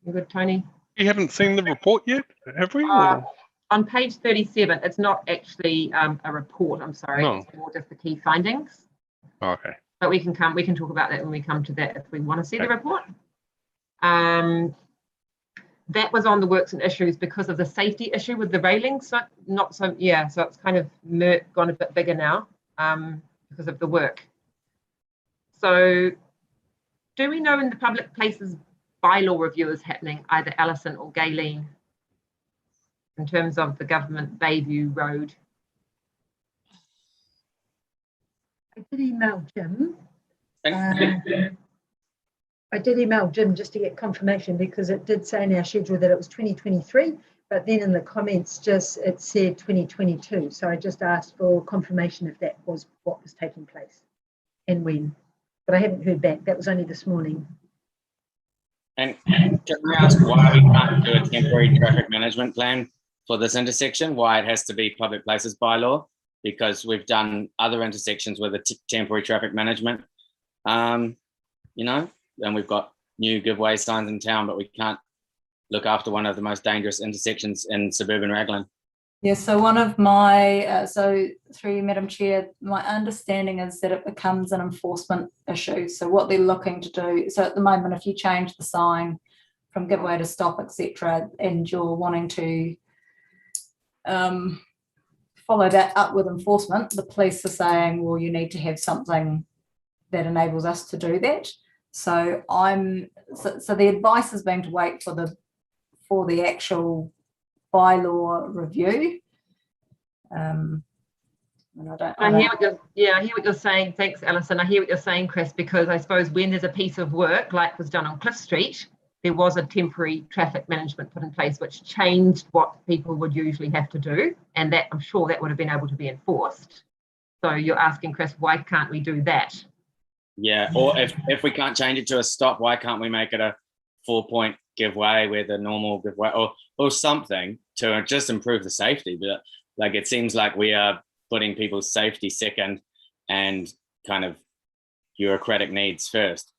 you good, Tony? We haven't seen the report yet, have we? Or? On page 37, it's not actually a report, I'm sorry, No. It's more just the key findings. Okay. But we can talk about that when we come to that if we want to see the report. That was on the works and issues because of the safety issue with the railings. So so it's kind of gone a bit bigger now because of the work. So do we know when the public places bylaw review is happening, either Alison or Gayleen, in terms of the government Bayview Road? I did email Jim. I did email Jim just to get confirmation because it did say in our schedule that it was 2023, but then in the comments it said 2022. So I just asked for confirmation if that was what was taking place and when, but I haven't heard back. That was only this morning. And can I ask why we can't do a temporary traffic management plan for this intersection? Why it has to be public places bylaw? Because we've done other intersections with a temporary traffic management, and we've got new giveaway signs in town, but we can't look after one of the most dangerous intersections in suburban Raglan. Yeah, so one of my, so through you, Madam Chair, my understanding is that it becomes an enforcement issue. So what they're looking to do, so at the moment, if you change the sign from giveaway to stop, etc., and you're wanting to follow that up with enforcement, the police are saying, well, you need to have something that enables us to do that. So so the advice has been to wait for the actual bylaw review. And I hear what you're saying. Thanks, Alison. I hear what you're saying, Chris, because I suppose when there's a piece of work like was done on Cliff Street, there was a temporary traffic management put in place, which changed what people would usually have to do. And that I'm sure that would have been able to be enforced. So you're asking, Chris, why can't we do that? Yeah, or if we can't change it to a stop, why can't we make it a 4-point giveaway with a normal giveaway or something to just improve the safety? But like it seems like we are putting people's safety second and kind of bureaucratic needs first.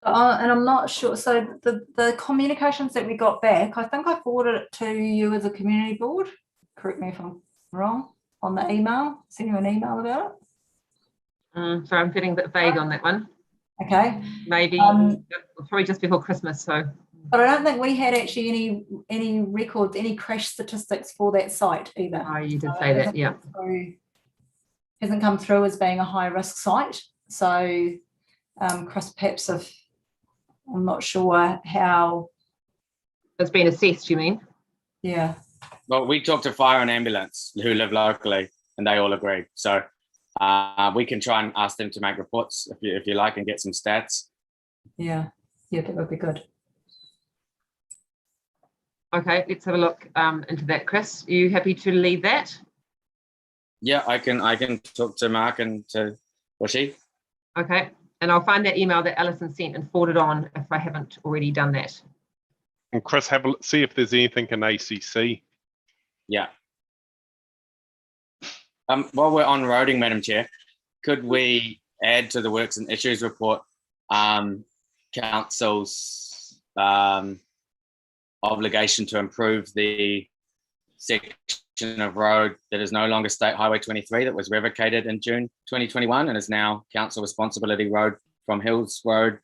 And I'm not sure. So the communications that we got back, I think I forwarded it to you as a community board. Correct me if I'm wrong on the email. Send you an email about it. So I'm feeling a bit vague on that one. Okay. Maybe probably just before Christmas. So. But I don't think we had actually any records, any crash statistics for that site either. Oh, you did say that, yeah. Hasn't come through as being a high risk site. So, Chris, perhaps I'm not sure how it's been assessed, you mean? Yeah. Well, we talked to fire and ambulance who live locally, and they all agreed. So we can try and ask them to make reports if you like and get some stats. Yeah, that would be good. Okay, let's have a look into that. Chris, are you happy to leave that? Yeah, I can talk to Mark and to Bushy. Okay, and I'll find that email that Alison sent and forward it on if I haven't already done that. And Chris, see if there's anything in ACC. Yeah. While we're on roading, Madam Chair, could we add to the works and issues report council's obligation to improve the section of road that is no longer State Highway 23 that was revocated in June 2021 and is now council responsibility road from Hills Road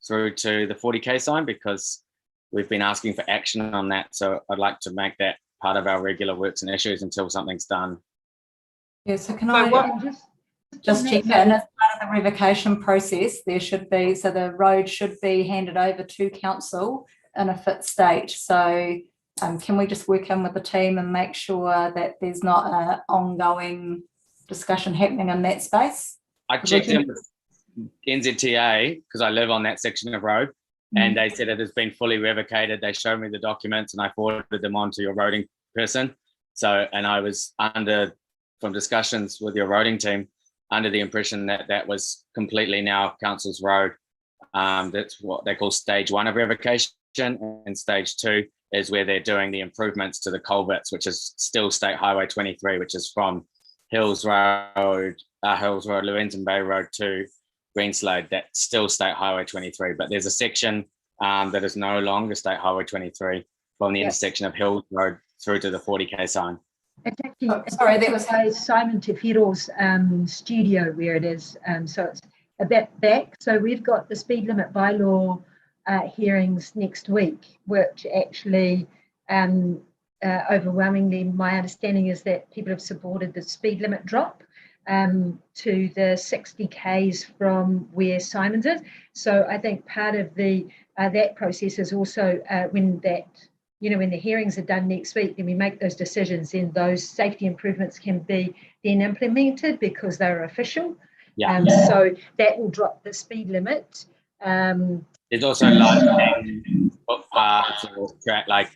through to the 40k sign, because we've been asking for action on that. So I'd like to make that part of our regular works and issues until something's done. Yeah, so can So I just check in, as part of the revocation process, there should be, so the road should be handed over to council in a fit state. So can we just work in with the team and make sure that there's not an ongoing discussion happening in that space? I checked in with NZTA because I live on that section of road, and they said it has been fully revocated. They showed me the documents and I forwarded them on to your roading person. So, and I was from discussions with your roading team, under the impression that that was completely now council's road. That's what they call stage 1 of revocation, and stage 2 is where they're doing the improvements to the culverts, which is still State Highway 23, which is from Hills Road, Llewellyn Bay Road to Greenslade. That's still State Highway 23, but there's a section that is no longer State Highway 23 from the intersection of Hills Road through to the 40k sign. It's actually, that was Simon Tefiro's studio where it is. So it's a bit back. So we've got the speed limit bylaw hearings next week, which actually overwhelmingly, my understanding is that people have supported the speed limit drop to the 60 k's from where Simon's is. So I think part of the that process is also when the hearings are done next week, then we make those decisions, and those safety improvements can be then implemented because they're official. Yeah. So that will drop the speed limit. There's also lighting, footpaths, or track.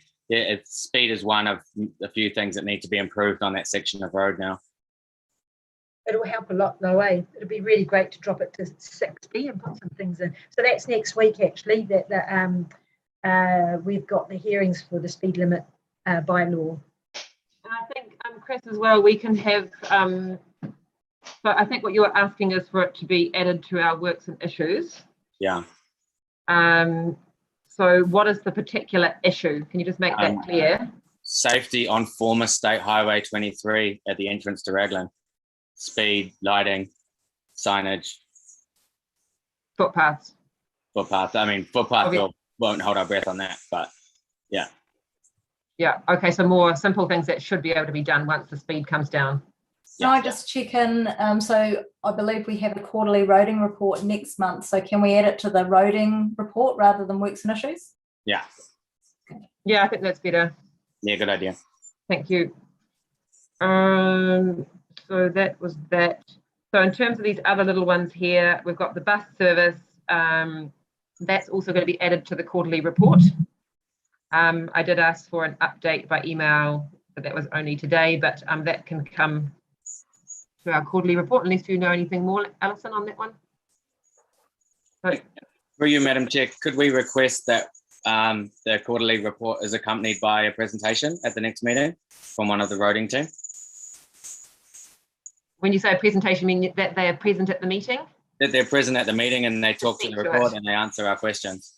Speed is one of a few things that need to be improved on that section of road now. It'll help a lot though, eh? It'll be really great to drop it to 60 and put some things in. So that's next week actually, that we've got the hearings for the speed limit bylaw. And I think, Chris, as well, we can have, so I think what you're asking is for it to be added to our works and issues. Yeah. So what is the particular issue? Can you just make that clear? Safety on former State Highway 23 at the entrance to Raglan. Speed, lighting, signage. Footpaths. Footpath. I mean, footpath won't hold our breath on that, but yeah. Yeah, okay, so more simple things that should be able to be done once the speed comes down. Can I just check in? So I believe we have a quarterly roading report next month. So can we add it to the roading report rather than works and issues? Yeah. Yeah, I think that's better. Yeah, good idea. Thank you. So that was that. So in terms of these other little ones here, we've got the bus service. That's also going to be added to the quarterly report. I did ask for an update by email, but that was only today, but that can come to our quarterly report unless you know anything more, Alison, on that one. So, for you, Madam Chair, could we request that the quarterly report is accompanied by a presentation at the next meeting from one of the roading team? When you say a presentation, you mean that they are present at the meeting? That they're present at the meeting and they talk to the report and they answer our questions.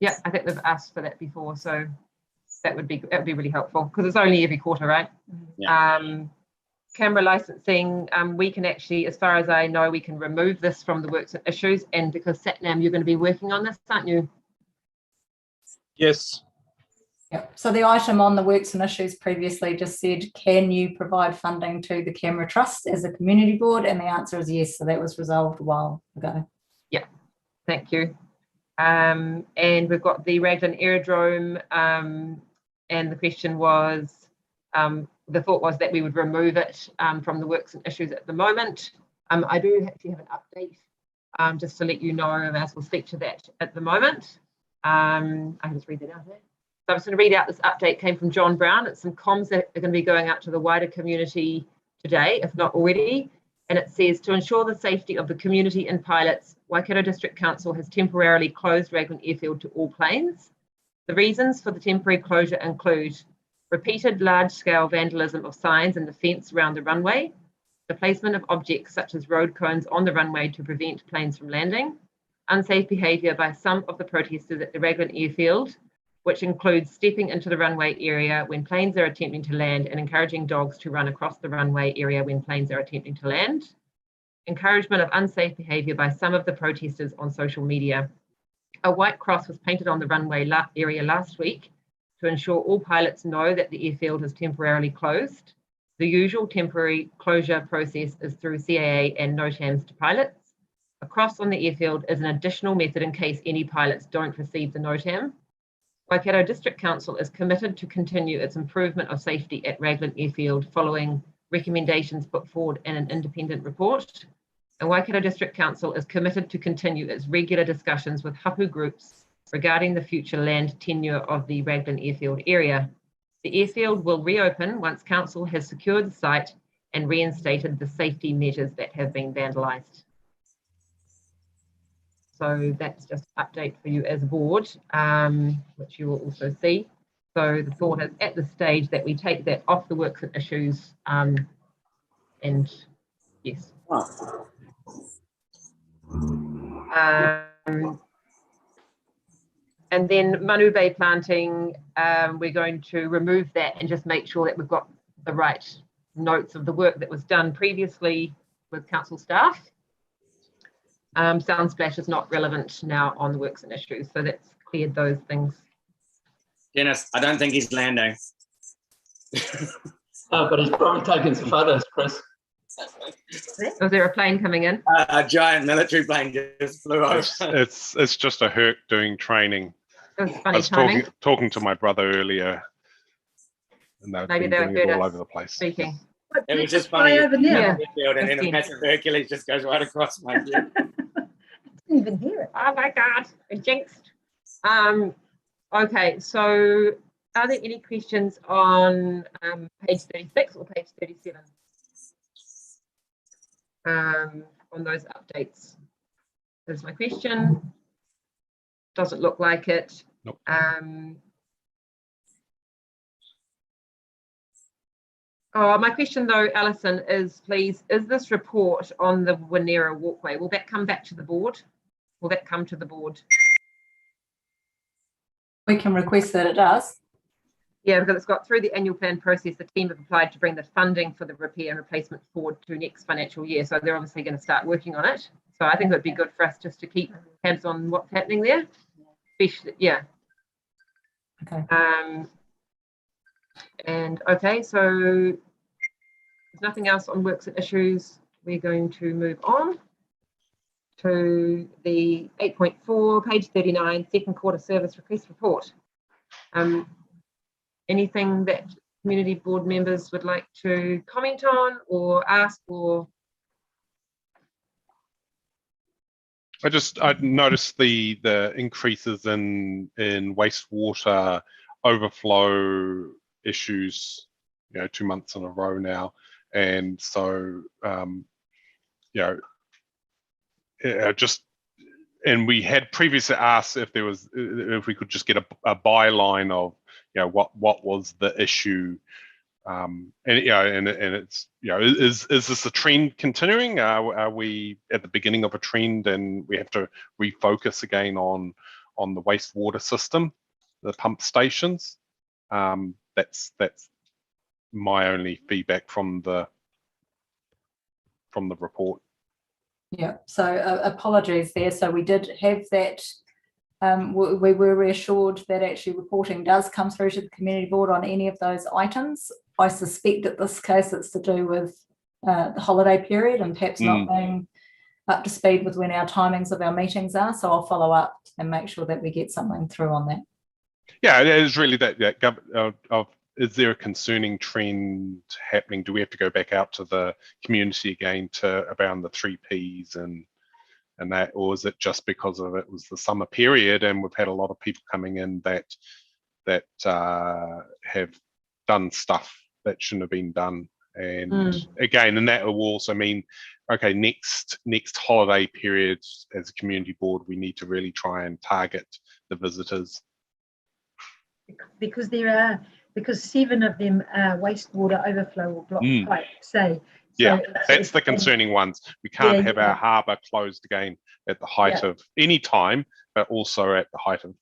Yeah, I think they've asked for that before, so that would be really helpful because it's only every quarter, right? Yeah. Camera licensing, we can actually, as far as I know, we can remove this from the works and issues, and because Satnam, you're going to be working on this, aren't you? Yes. Yep. So the item on the works and issues previously just said, can you provide funding to the Camera Trust as a community board? And the answer is yes. So that was resolved a while ago. Yeah, thank you. And we've got the Raglan Aerodrome, and the question was, the thought was that we would remove it from the works and issues at the moment. I do actually have an update just to let you know, and I will speak to that at the moment. I can just read that out there. So I'm just going to read out this update. Came from John Brown. It's some comms that are going to be going out to the wider community today, if not already. And it says, to ensure the safety of the community and pilots, Waikato District Council has temporarily closed Raglan Airfield to all planes. The reasons for the temporary closure include repeated large-scale vandalism of signs and the fence around the runway, the placement of objects such as road cones on the runway to prevent planes from landing, unsafe behaviour by some of the protesters at the Raglan Airfield, which includes stepping into the runway area when planes are attempting to land and encouraging dogs to run across the runway area when planes are attempting to land, encouragement of unsafe behaviour by some of the protesters on social media. A white cross was painted on the runway area last week to ensure all pilots know that the airfield is temporarily closed. The usual temporary closure process is through CAA and NOTAMs to pilots. A cross on the airfield is an additional method in case any pilots don't receive the NOTAM. Waikato District Council is committed to continue its improvement of safety at Raglan Airfield following recommendations put forward in an independent report. And Waikato District Council is committed to continue its regular discussions with hapu groups regarding the future land tenure of the Raglan Airfield area. The airfield will reopen once Council has secured the site and reinstated the safety measures that have been vandalised. So that's just an update for you as a board, which you will also see. So the thought is at the stage that we take that off the works and issues, and yes. And then Manu Bay planting, we're going to remove that and just make sure that we've got the right notes of the work that was done previously with council staff. Sound splash is not relevant now on the works and issues, so that's cleared those things. Dennis, I don't think he's landing. But he's probably taking some photos, Chris. Was there a plane coming in? A giant military plane just flew over. It's just a Herc doing training. It was I funny was timing. talking to my brother earlier, and they've Maybe been they doing it heard all us over the place. speaking. It was just funny. over there. Yeah. Field, and then a massive Hercules just goes right across my view. Didn't even hear it. Oh my God, I jinxed. Okay, so are there any questions on page 36 or page 37? On those updates? There's my question. Doesn't look like it. Nope. Oh, my question though, Alison, is please, is this report on the Wanera walkway, will that come back to the board? Will that come to the board? We can request that it does. Yeah, because it's got through the annual plan process, the team have applied to bring the funding for the repair and replacement forward to next financial year. So they're obviously going to start working on it. So I think it would be good for us just to keep tabs on what's happening there. Especially, yeah. Okay. And okay, so there's nothing else on works and issues. We're going to move on to the 8.4, page 39, second quarter service request report. Anything that community board members would like to comment on or ask or? I noticed the increases in wastewater overflow issues, 2 months in a row now, and so and we had previously asked if we could just get a byline of what was the issue, and it's is this a trend continuing? Are we at the beginning of a trend and we have to refocus again on the wastewater system, the pump stations? That's my only feedback from the report. Yeah, so apologies there. So we did have that. We were reassured that actually reporting does come through to the community board on any of those items. I suspect in this case it's to do with the holiday period and perhaps not being up to speed with when our timings of our meetings are. So I'll follow up and make sure that we get something through on that. Yeah, it is really that is there a concerning trend happening? Do we have to go back out to the community again to around the 3 Ps and that, or is it just because of it was the summer period and we've had a lot of people coming in that have done stuff that shouldn't have been done And again, and that will also mean, okay, next holiday period as a community board, we need to really try and target the visitors. Because 7 of them are wastewater overflow or block pipe, say. Yeah, that's the concerning ones. We can't have our harbour closed again at the height of any time, but also at the height of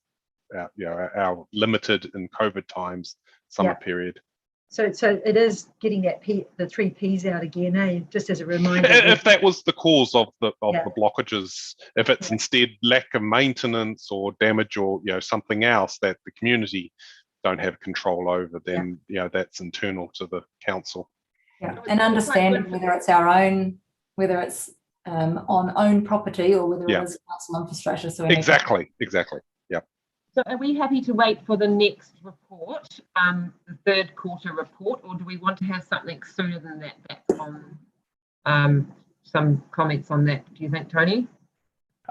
our limited in COVID times summer period. So it is getting the 3 Ps out again, eh? Just as a reminder. If that was the cause of the blockages, if it's instead lack of maintenance or damage or something else that the community don't have control over, then that's internal to the council. Yeah, and understanding whether it's our own, whether it's on own property or whether it is council infrastructure. So exactly. Yeah. So are we happy to wait for the next report, the third quarter report, or do we want to have something sooner than that? That's on some comments on that. Do you think, Tony?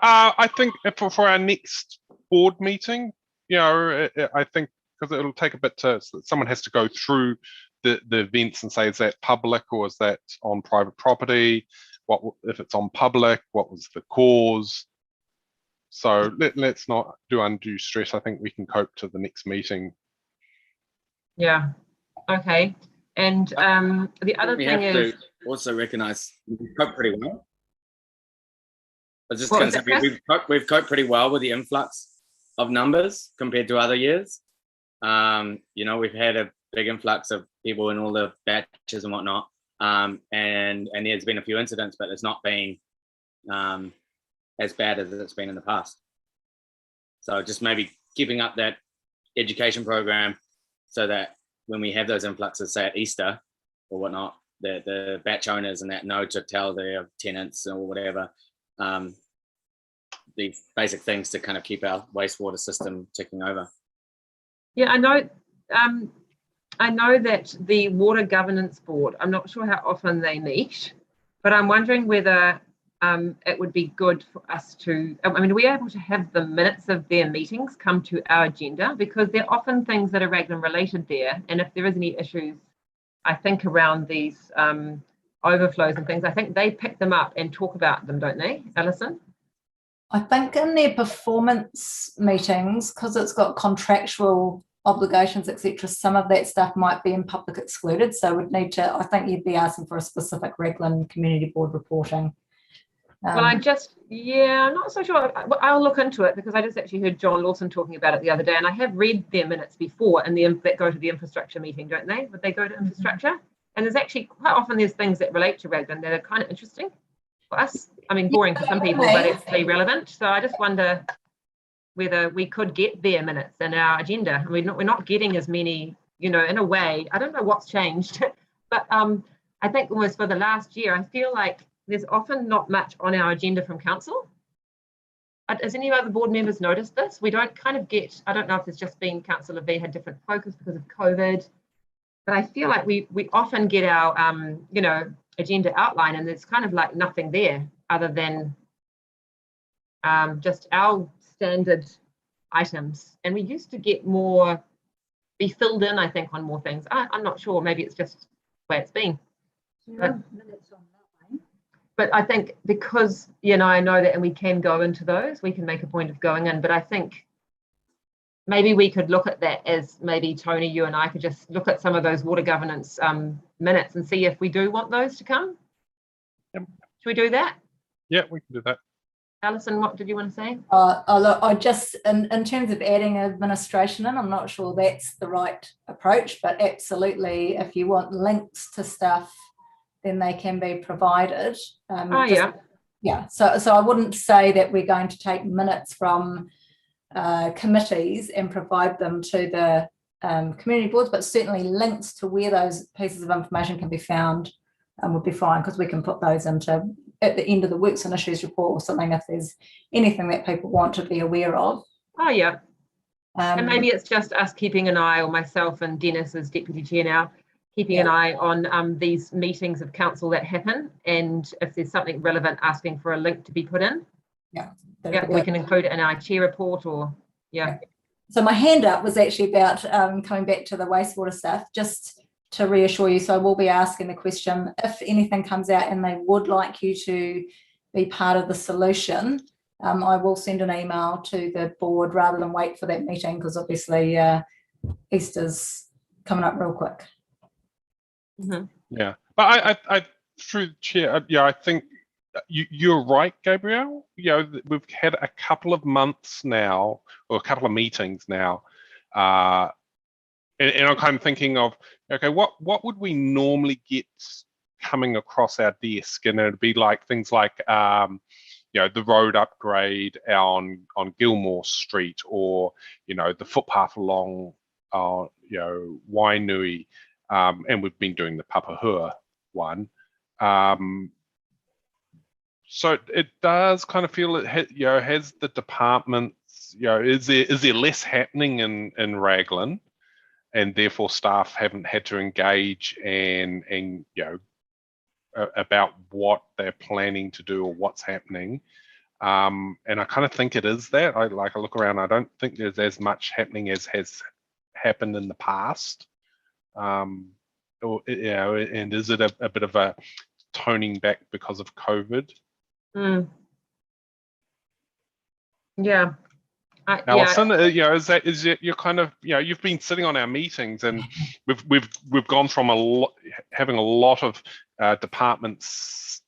I think for our next board meeting, I think because it'll take a bit someone has to go through the events and say, is that public or is that on private property? What if it's on public? What was the cause? So let's not do undue stress. I think we can cope to the next meeting. Yeah. Okay. And the other thing is, to also recognise we've coped pretty well. I was just What going to was say that, we've coped pretty well with the influx of numbers compared to other years. We've had a big influx of people in all the batches and whatnot, and there's been a few incidents, but it's not been as bad as it's been in the past. So just maybe keeping up that education program so that when we have those influxes, say at Easter or whatnot, the batch owners and that know to tell their tenants or whatever, the basic things to kind of keep our wastewater system ticking over. yeah, I know that the Water Governance Board, I'm not sure how often they meet, but I'm wondering whether it would be good for us to, are we able to have the minutes of their meetings come to our agenda? Because there are often things that are Raglan related there. And if there is any issues, I think around these overflows and things, I think they pick them up and talk about them, don't they, Alison? I think in their performance meetings, because it's got contractual obligations, etc., some of that stuff might be in public excluded. So we'd need to, I think you'd be asking for a specific Raglan Community Board reporting. Well, I'm not so sure. I'll look into it because I just actually heard John Lawson talking about it the other day, and I have read their minutes before, and that go to the infrastructure meeting, don't they? Would they go to infrastructure? And there's actually quite often there's things that relate to Raglan that are kind of interesting for us. Boring for some people, but it's relevant. So I just wonder whether we could get their minutes in our agenda. We're not getting as many, in a way. I don't know what's changed, but I think almost for the last year, I feel like there's often not much on our agenda from council. Has any other board members noticed this? We don't kind of get, I don't know if it's just been Councillor V had different focus because of COVID, but I feel like we often get our, agenda outline and there's kind of like nothing there other than just our standard items. And we used to get more, be filled in, I think, on more things. I'm not sure, maybe it's just the way it's been. But I think because, I know that and we can go into those, we can make a point of going in. But I think maybe we could look at that as maybe Tony, you and I could just look at some of those water governance minutes and see if we do want those to come. Yep. Should we do that? Yeah, we can do that. Alison, what did you want to say? Look, I just, in terms of adding administration in, I'm not sure that's the right approach, but absolutely, if you want links to stuff, then they can be provided. Yeah. So I wouldn't say that we're going to take minutes from committees and provide them to the community boards, but certainly links to where those pieces of information can be found would be fine, because we can put those into at the end of the works and issues report or something if there's anything that people want to be aware of. And maybe it's just us keeping an eye, or myself and Dennis as deputy chair now, keeping an eye on these meetings of council that happen, and if there's something relevant, asking for a link to be put in. We can include it in our chair report or So my hand up was actually about coming back to the wastewater stuff. Just to reassure you, so I will be asking the question, if anything comes out and they would like you to be part of the solution, I will send an email to the board rather than wait for that meeting, because obviously Easter's coming up real quick. Yeah, but I through the chair, yeah, I think you're right, Gabrielle. You know, we've had a couple of months now, or a couple of meetings now, and I'm kind of thinking of, okay, what would we normally get coming across our desk? And it'd be like things like, you know, the road upgrade on Gilmore Street, or, you know, the footpath along, you know, Wainui, and we've been doing the Papahua one. So it does kind of feel it, you know, has the departments, you know, is there less happening in Raglan, and therefore staff haven't had to engage and you know, about what they're planning to do or what's happening. And I kind of think it is that. I look around, I don't think there's as much happening as has happened in the past. Or, you know, and is it a bit of a toning back because of COVID? Yeah. Alison, you know, is it you're kind of, you know, you've been sitting on our meetings, and we've gone from having a lot of departments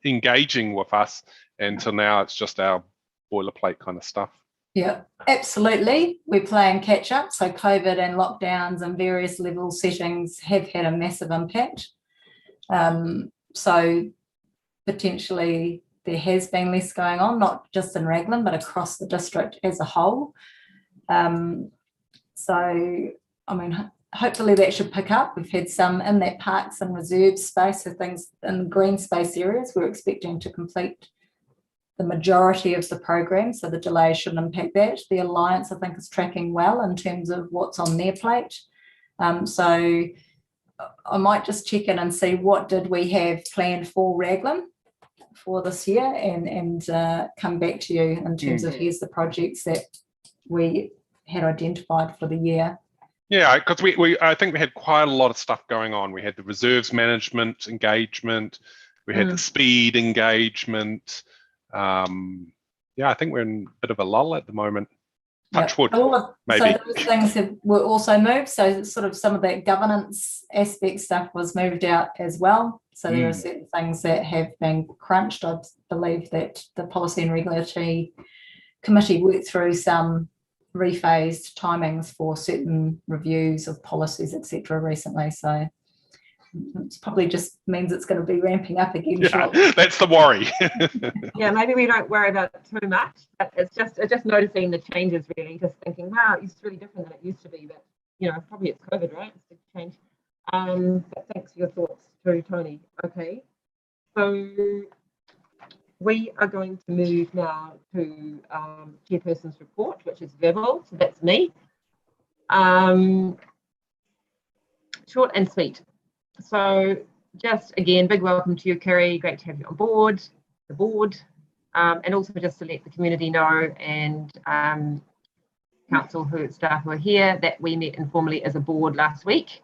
engaging with us, until now it's just our boilerplate kind of stuff. Yeah, absolutely. We're playing catch up. So COVID and lockdowns and various level settings have had a massive impact. So potentially there has been less going on, not just in Raglan, but across the district as a whole. So, I mean, hopefully that should pick up. We've had some in that parks and reserve space, so things in green space areas. We're expecting to complete the majority of the program, so the delay shouldn't impact that. The Alliance, I think, is tracking well in terms of what's on their plate. So I might just check in and see what did we have planned for Raglan for this year, and come back to you in terms of here's the projects that we had identified for the year. Yeah, because I think we had quite a lot of stuff going on. We had the reserves management engagement, we had the speed engagement. Yeah, I think we're in a bit of a lull at the moment. Touch wood, maybe. So those things were also moved. So sort of some of that governance aspect stuff was moved out as well. So there are certain things that have been crunched. I believe that the Policy and Regulatory Committee worked through some rephased timings for certain reviews of policies, etc. recently. So it probably just means it's going to be ramping up again. Yeah, that's the worry. Yeah, maybe we don't worry about it too much, but it's just noticing the changes, really, just thinking, wow, it's really different than it used to be, but, you know, probably it's COVID, right? It's a big change. But thanks for your thoughts too, Tony. Okay, so we are going to move now to Chairperson's report, which is verbal, so that's me. Short and sweet. So just again, big welcome to you, Kerry. Great to have you on board, the board, and also just to let the community know, and council staff who are here, that we met informally as a board last week.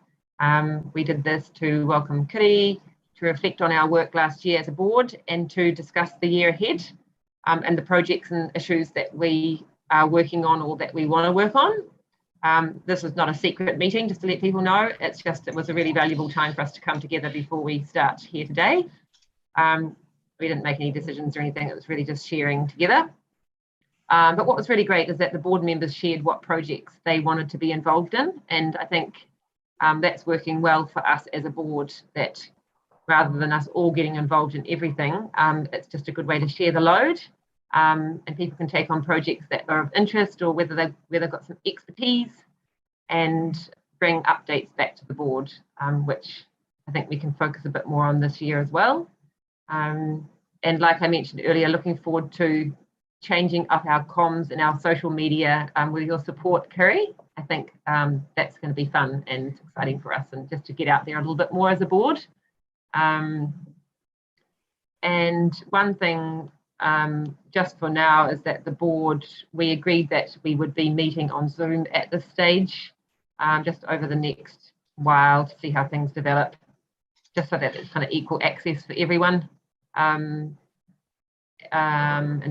We did this to welcome Kiri, to reflect on our work last year as a board, and to discuss the year ahead, and the projects and issues that we are working on or that we want to work on. This was not a secret meeting, just to let people know. It's just, it was a really valuable time for us to come together before we start here today. We didn't make any decisions or anything. It was really just sharing together. But what was really great is that the board members shared what projects they wanted to be involved in. And I think that's working well for us as a board, that rather than us all getting involved in everything, it's just a good way to share the load. And people can take on projects that are of interest, or whether they've got some expertise, and bring updates back to the board, which I think we can focus a bit more on this year as well. And like I mentioned earlier, looking forward to changing up our comms and our social media with your support, Kerry. I think that's going to be fun and exciting for us, and just to get out there a little bit more as a board. And one thing, just for now, is that the board, we agreed that we would be meeting on Zoom at this stage, just over the next while to see how things develop, just so that it's kind of equal access for everyone in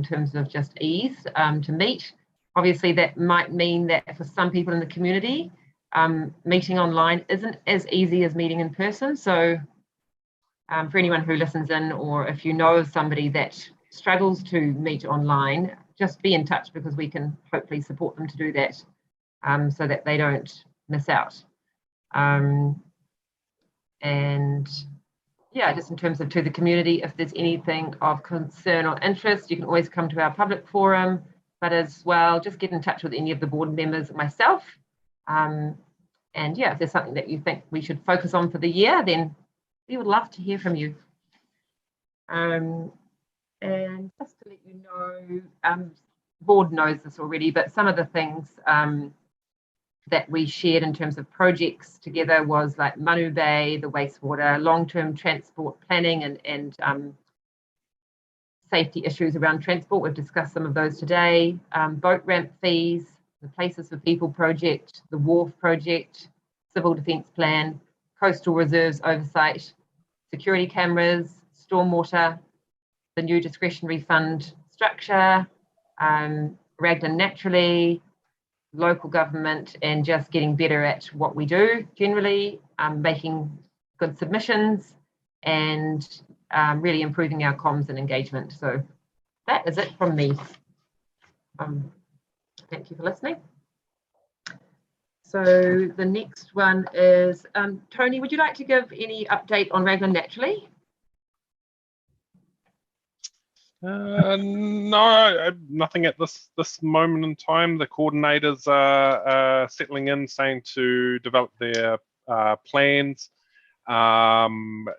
terms of just ease to meet. Obviously, that might mean that for some people in the community, meeting online isn't as easy as meeting in person. So for anyone who listens in, or if you know of somebody that struggles to meet online, just be in touch, because we can hopefully support them to do that so that they don't miss out. And yeah, just in terms of to the community, if there's anything of concern or interest, you can always come to our public forum, but as well, just get in touch with any of the board members or myself. And yeah, if there's something that you think we should focus on for the year, then we would love to hear from you. And just to let you know, board knows this already, but some of the things that we shared in terms of projects together was like Manu Bay, the wastewater, long-term transport planning, and safety issues around transport. We've discussed some of those today. Boat ramp fees, the Places for People project, the Wharf project, civil defence plan, coastal reserves oversight, security cameras, stormwater, the new discretionary fund structure, Raglan naturally, local government, and just getting better at what we do generally, making good submissions, and really improving our comms and engagement. So that is it from me. Thank you for listening. So the next one is, Tony, would you like to give any update on Raglan naturally? No, nothing at this moment in time. The coordinators are settling in, saying to develop their plans. COVID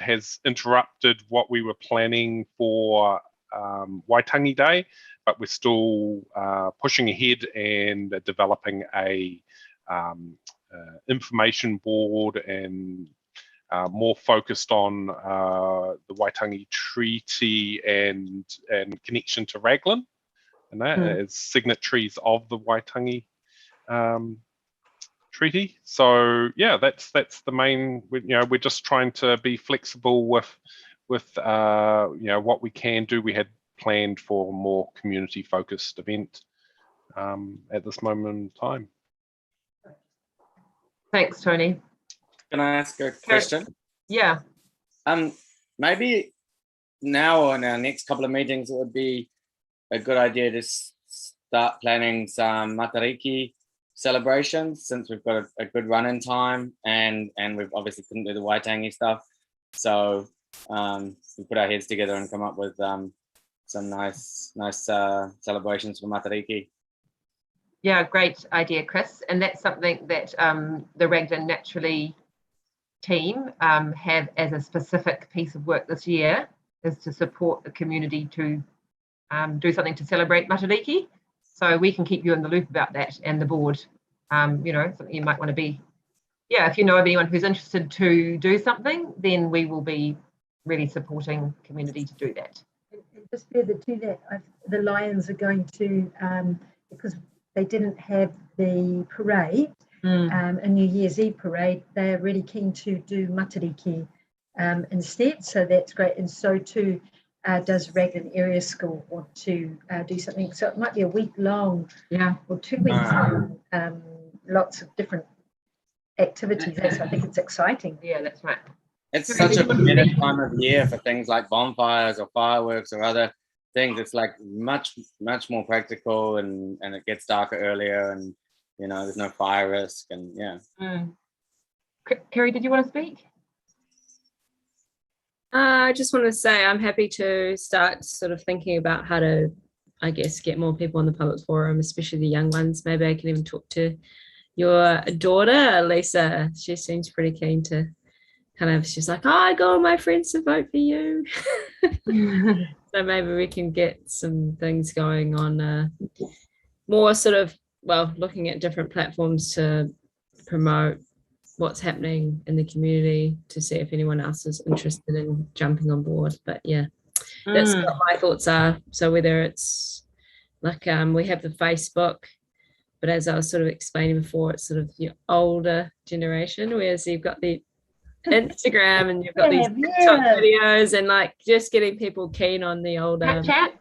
has interrupted what we were planning for Waitangi Day, but we're still pushing ahead and developing a information board and more focused on the Waitangi Treaty and connection to Raglan, and that is signatories of the Waitangi Treaty. So yeah, that's the main. We're just trying to be flexible with what we can do. We had planned for a more community focused event at this moment in time. Thanks, Tony. Can I ask a question? Yeah. Maybe now or in our next couple of meetings, it would be a good idea to start planning some Matariki celebrations, since we've got a good run in time, and we've obviously couldn't do the Waitangi stuff. So we put our heads together and come up with some nice celebrations for Matariki. Yeah, great idea, Chris. And that's something that the Raglan Naturally team have as a specific piece of work this year, is to support the community to do something to celebrate Matariki. So we can keep you in the loop about that, and the board, something you might want to be. Yeah, if you know of anyone who's interested to do something, then we will be really supporting community to do that. And just further to that, the Lions are going to, because they didn't have the parade, a New Year's Eve parade, they're really keen to do Matariki instead. So that's great. And so too does Raglan Area School want to do something. So it might be a week long, or 2 weeks long, lots of different activities. I think it's exciting. Yeah, that's right. It's such a better time of year for things like bonfires or fireworks or other things. It's like much more practical, and it gets darker earlier, and there's no fire risk, and yeah. Kerry, did you want to speak? I just want to say I'm happy to start sort of thinking about how to, I guess, get more people on the public forum, especially the young ones. Maybe I can even talk to your daughter, Lisa. She seems pretty keen to she's like, I got all my friends to vote for you. So maybe we can get some things going on, more sort of, looking at different platforms to promote what's happening in the community, to see if anyone else is interested in jumping on board. But yeah, that's what my thoughts are. So whether it's like we have the Facebook but as I was sort of explaining before, it's sort of the older generation, whereas you've got the Instagram and you've got these TikTok videos and like just getting people keen on the old Snapchat.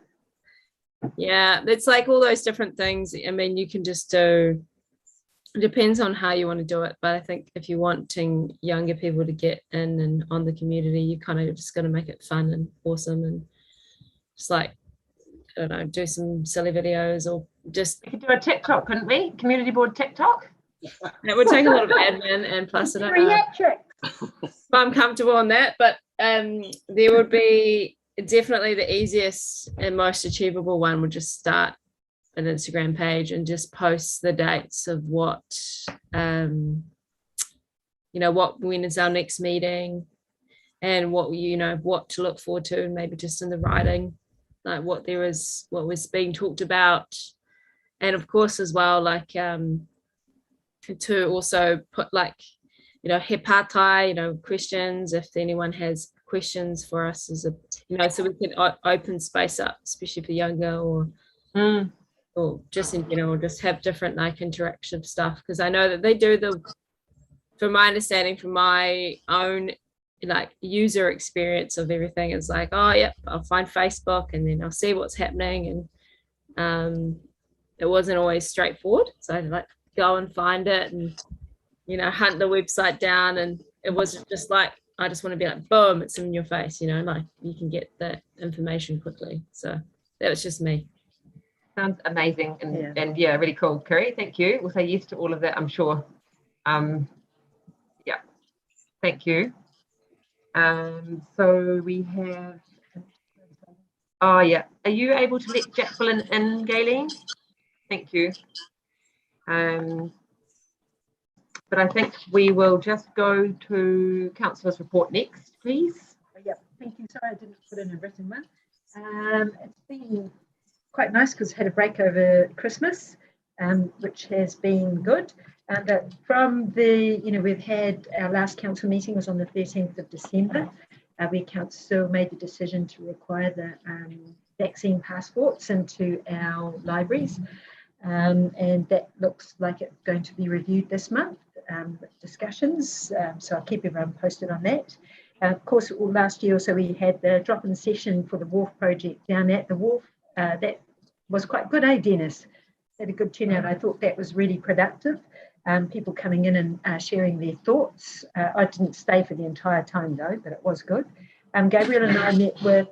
Yeah, it's like all those different things. I mean, you can just do, it depends on how you want to do it, but I think if you're wanting younger people to get in and on the community, you kind of just got to make it fun and awesome and just like, I don't know, do some silly videos or just. We could do a TikTok, couldn't we? Community board TikTok. It would take a lot of admin, and plus I don't know if I'm comfortable on that, but there would be definitely the easiest and most achievable one would just start an Instagram page and just post the dates of what when is our next meeting and what what to look forward to, and maybe just in the writing like what was being talked about, and of course as well like to also put like he pātai, questions if anyone has questions for us as a so we can open space up, especially for younger or just in general, just have different like interactive stuff, because I know that they do from my understanding, from my own like user experience of everything, is like, oh yep, I'll find Facebook and then I'll see what's happening, and it wasn't always straightforward, so I'd like go and find it and hunt the website down, and it wasn't just like I just want to be like boom, it's in your face, like you can get that information quickly. So that was just me. Sounds amazing and yeah, really cool. Kerry, thank you. We'll say yes to all of that, I'm sure. Yeah, thank you. So we have, oh yeah, are you able to let Jacqueline in, Gayleen? Thank you. But I think we will just go to Councillor's report next, please. Yep, thank you. Sorry, I didn't put in a written one. It's been quite nice because I had a break over Christmas, which has been good. But from the, we've had our last council meeting was on the 13th of December. We council made the decision to require the vaccine passports into our libraries. And that looks like it's going to be reviewed this month with discussions. So I'll keep everyone posted on that. Of course, last year also we had the drop-in session for the Wharf project down at the Wharf. That was quite good, Dennis? Had a good turnout. I thought that was really productive. People coming in and sharing their thoughts. I didn't stay for the entire time though, but it was good. Gabriel and I met with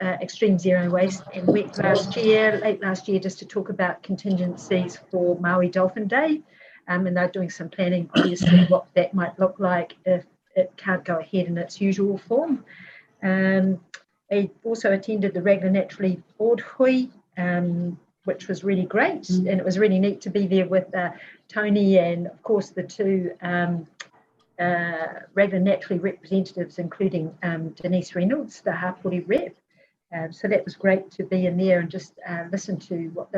Extreme Zero Waste and WEC late last year, just to talk about contingencies for Maui Dolphin Day. And they're doing some planning, obviously, what that might look like if it can't go ahead in its usual form. I also attended the Raglan Naturally Board Hui, which was really great. And it was really neat to be there with Tony and, of course, the two Raglan Naturally representatives, including Denise Reynolds, the Hapori rep. So that was great to be in there and just listen to what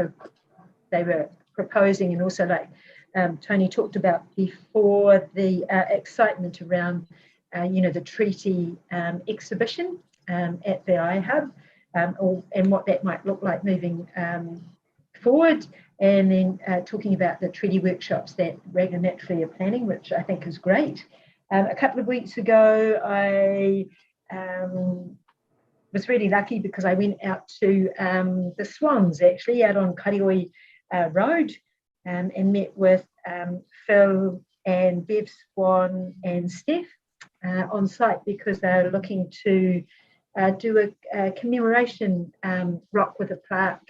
they were proposing, and also like Tony talked about before, the excitement around the treaty exhibition at the iHub, and what that might look like moving forward, and then talking about the treaty workshops that Reagan naturally are planning, which I think is great. A couple of weeks ago, I was really lucky because I went out to the Swans, actually, out on Karioi Road, and met with Phil and Bev Swan and Steph on site, because they're looking to do a commemoration rock with a plaque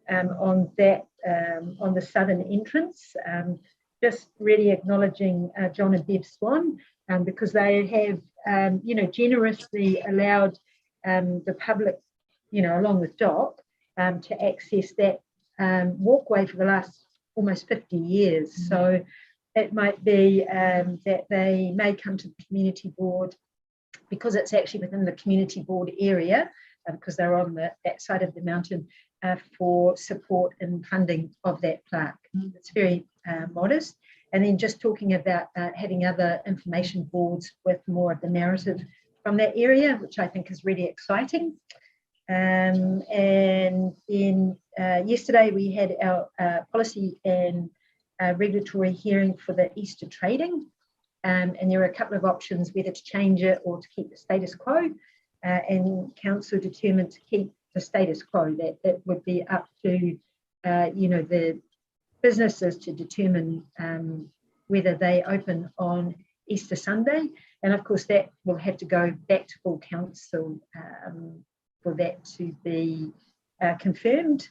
on the southern entrance, just really acknowledging John and Bev Swan, because they have generously allowed the public, along with Doc, to access that walkway for the last almost 50 years. So it might be that they may come to the community board, because it's actually within the community board area, because they're on that side of the mountain, for support and funding of that plaque. It's very modest. And then just talking about having other information boards with more of the narrative from that area, which I think is really exciting. And then yesterday we had our policy and regulatory hearing for the Easter trading. And there are a couple of options whether to change it or to keep the status quo. And council determined to keep the status quo. That would be up to the businesses to determine whether they open on Easter Sunday, and of course that will have to go back to full council for that to be confirmed.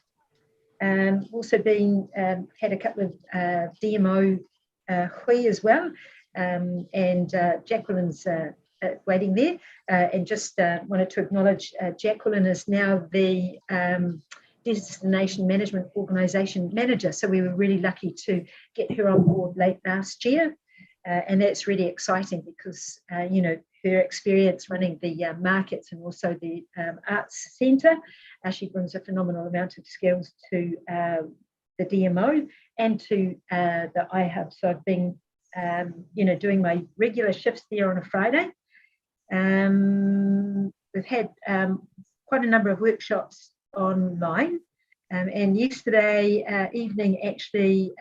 Also had a couple of DMO hui as well, and Jacqueline's waiting there, and just wanted to acknowledge Jacqueline is now the Destination Management Organisation Manager, so we were really lucky to get her on board late last year, and that's really exciting because her experience running the markets and also the arts centre, she brings a phenomenal amount of skills to the DMO and to the iHub. So I've been doing my regular shifts there on a Friday. We've had quite a number of workshops online, and yesterday evening actually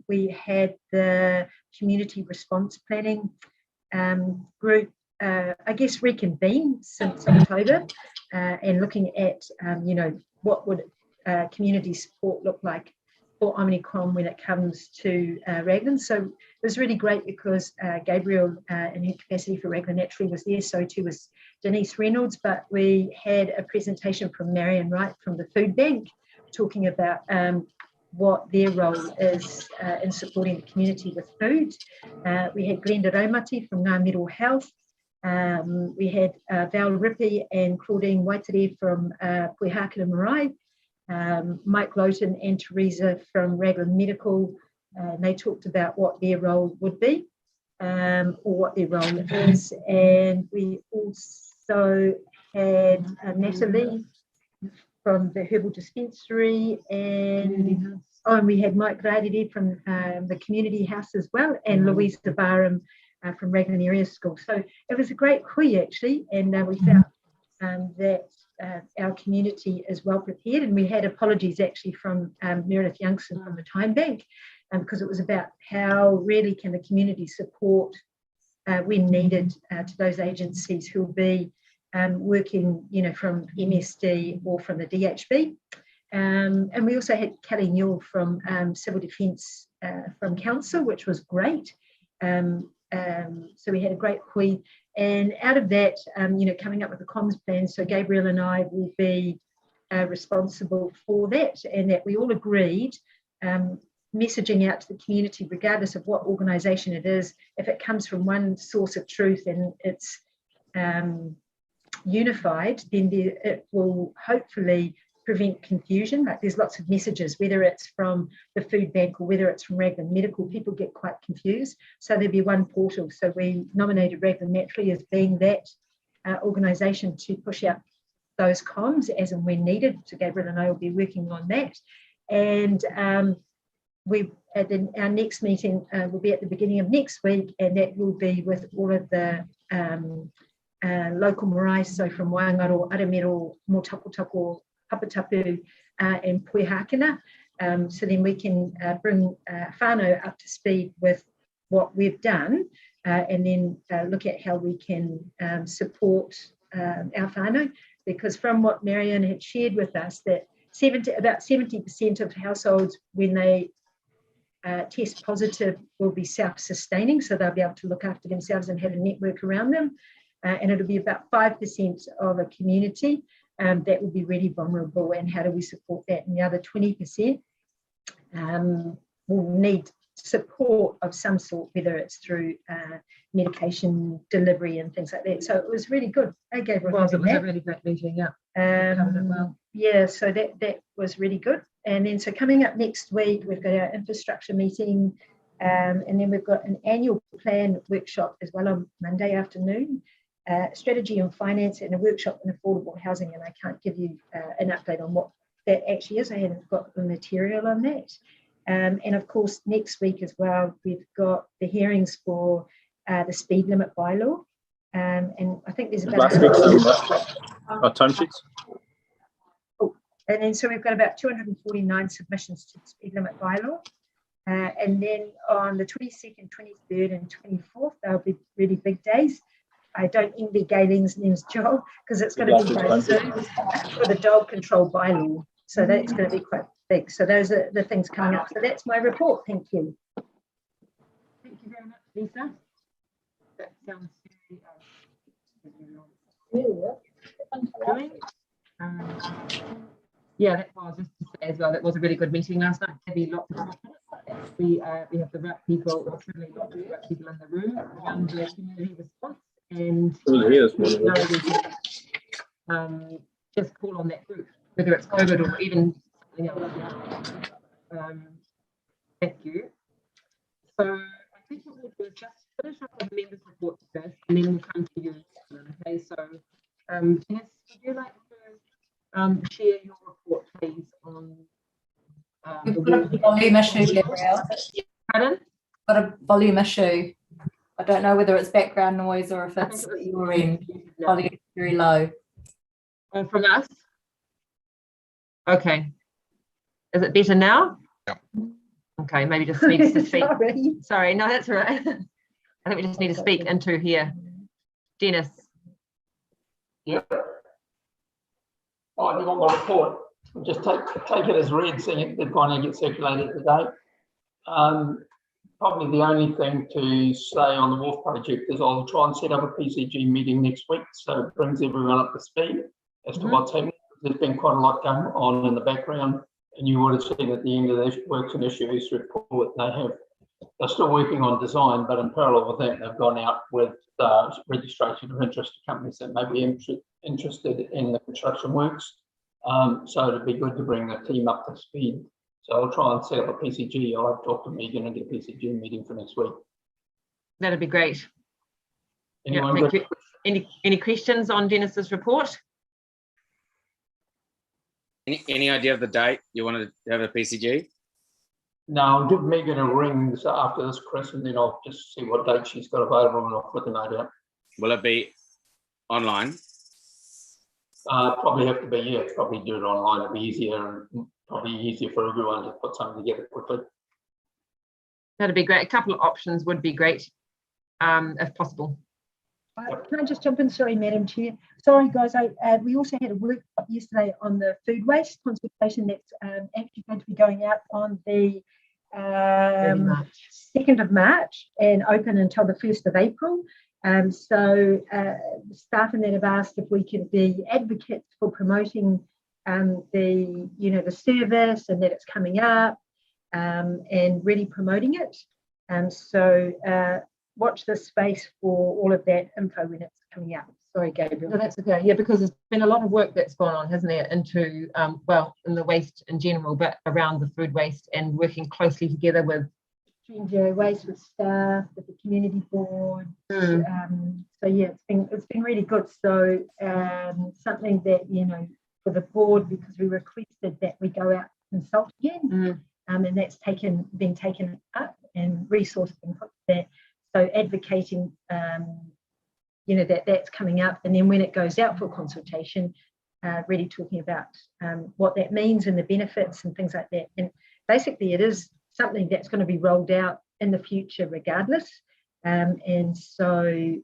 we had the community response planning group I guess reconvene since October, and looking at what would community support look like for Omnicom when it comes to Raglan. So it was really great because Gabriel in her capacity for Raglan naturally was there, so too was Denise Reynolds, but we had a presentation from Marion Wright from the Food Bank talking about what their role is in supporting the community with food. We had Glenda Raumati from Ngā Middle Health. We had Val Rippey and Claudine Waitere from Puihakura Marae, Mike Lowton and Teresa from Raglan Medical. They talked about what their role would be, or what their role is. And we also had Natalie from the Herbal Dispensary, and we had Mike Radidi from the Community House as well, and Louise de Barham from Raglan Area School. So it was a great hui actually, and we felt that our community is well prepared, and we had apologies actually from Meredith Youngson from the Time Bank, because it was about how really can the community support when needed to those agencies who will be working from MSD or from the DHB. And we also had Kelly Newell from Civil Defence from Council, which was great. So we had a great hui, and out of that, coming up with a comms plan. So Gabriel and I will be responsible for that, and that we all agreed messaging out to the community, regardless of what organisation it is, if it comes from one source of truth and it's unified, then it will hopefully prevent confusion. Like there's lots of messages, whether it's from the food bank or whether it's from Raglan Medical, people get quite confused. So there'll be one portal. So we nominated Raglan naturally as being that organisation to push out those comms as and when needed. So Gabriel and I will be working on that. And our next meeting will be at the beginning of next week, and that will be with all of the local marae, so from Waingaro, Aramero, Motaputako, Papatapu, and Puihakura. So then we can bring whānau up to speed with what we've done, and then look at how we can support our whānau, because from what Marianne had shared with us, that about 70% of households, when they test positive, will be self-sustaining, so they'll be able to look after themselves and have a network around them. And it'll be about 5% of a community that will be really vulnerable, and how do we support that? And the other 20% will need support of some sort, whether it's through medication delivery and things like that. So it was really good. I gave it was a really great meeting, yeah. Covered it well. Yeah, so that was really good. And then so coming up next week, we've got our infrastructure meeting, and then we've got an annual plan workshop as well on Monday afternoon. Strategy and finance, and a workshop on affordable housing, and I can't give you an update on what that actually is. I haven't got the material on that. And of course, next week as well, we've got the hearings for the speed limit bylaw. And I think there's about... Last week, time sheets? Oh, And then so we've got about 249 submissions to the speed limit bylaw. And then on the 22nd, 23rd and 24th, they'll be really big days. I don't envy Gaileen's job because it's going to be very soon for the dog control bylaw. So that's going to be quite big. So those are the things coming up. So that's my report. Thank you. Thank you very much, Lisa. That sounds very yeah, that's what I was just to say as well. That was a really good meeting last night. Maybe lots of confidence. We have the right people, or certainly lots of the right people in the room around the community response, and just call on that group, whether it's COVID or even something else. Thank you. So I think what we'll do is just finish up with the members' report first, and then we'll come to you. Okay, so Jess, would you like to share your report, please, on We've got a volume issue, Gabrielle. Pardon? Got a volume issue. I don't know whether it's background noise or if it's your end. Volume is very low. From us? Okay. Is it better now? Yep. Okay, maybe just needs to speak. Sorry. Sorry, no, that's all right. I think we just need to speak into here. Dennis. Yeah. Oh, you want my report? Just take it as read, seeing it did finally get circulated today. Probably the only thing to say on the Wharf project is I'll try and set up a PCG meeting next week, so it brings everyone up to speed as to what's happening. There's been quite a lot going on in the background, and you would have seen at the end of the Works and Issues report they're still working on design, but in parallel with that, they've gone out with registration of interest to companies that may be interested in the construction works. So it'd be good to bring the team up to speed. So I'll try and set up a PCG. I'll have to talk to Megan and get a PCG meeting for next week. That'd be great. Anyone yeah, thank you. Any questions on Dennis's report? Any idea of the date you want to have a PCG? No, I'll give Megan a ring after this, Chris, and then I'll just see what date she's got available and I'll put the note out. Will it be online? Probably have to be, yeah, probably do it online. It'll be easier and probably easier for everyone to put something together quickly. That'd be great. A couple of options would be great, if possible. Can I just jump in? Sorry, Madam Chair. Sorry, guys. We also had a workshop yesterday on the food waste consultation that's actually going to be going out on the 2nd of March and open until the 1st of April. So staff and that have asked if we can be advocates for promoting the service and that it's coming up and really promoting it. So watch this space for all of that info when it's coming out. Sorry, Gabriel. No, that's okay. Yeah, because there's been a lot of work that's gone on, hasn't there, into well, in the waste in general, but around the food waste and working closely together with Zero waste with staff, with the community board. So yeah, it's been really good. So something that for the board, because we requested that we go out and consult again, and that's been taken up and resources been put there. So advocating, that's coming up, and then when it goes out for consultation, really talking about what that means and the benefits and things like that. And basically, it is something that's going to be rolled out in the future regardless. And so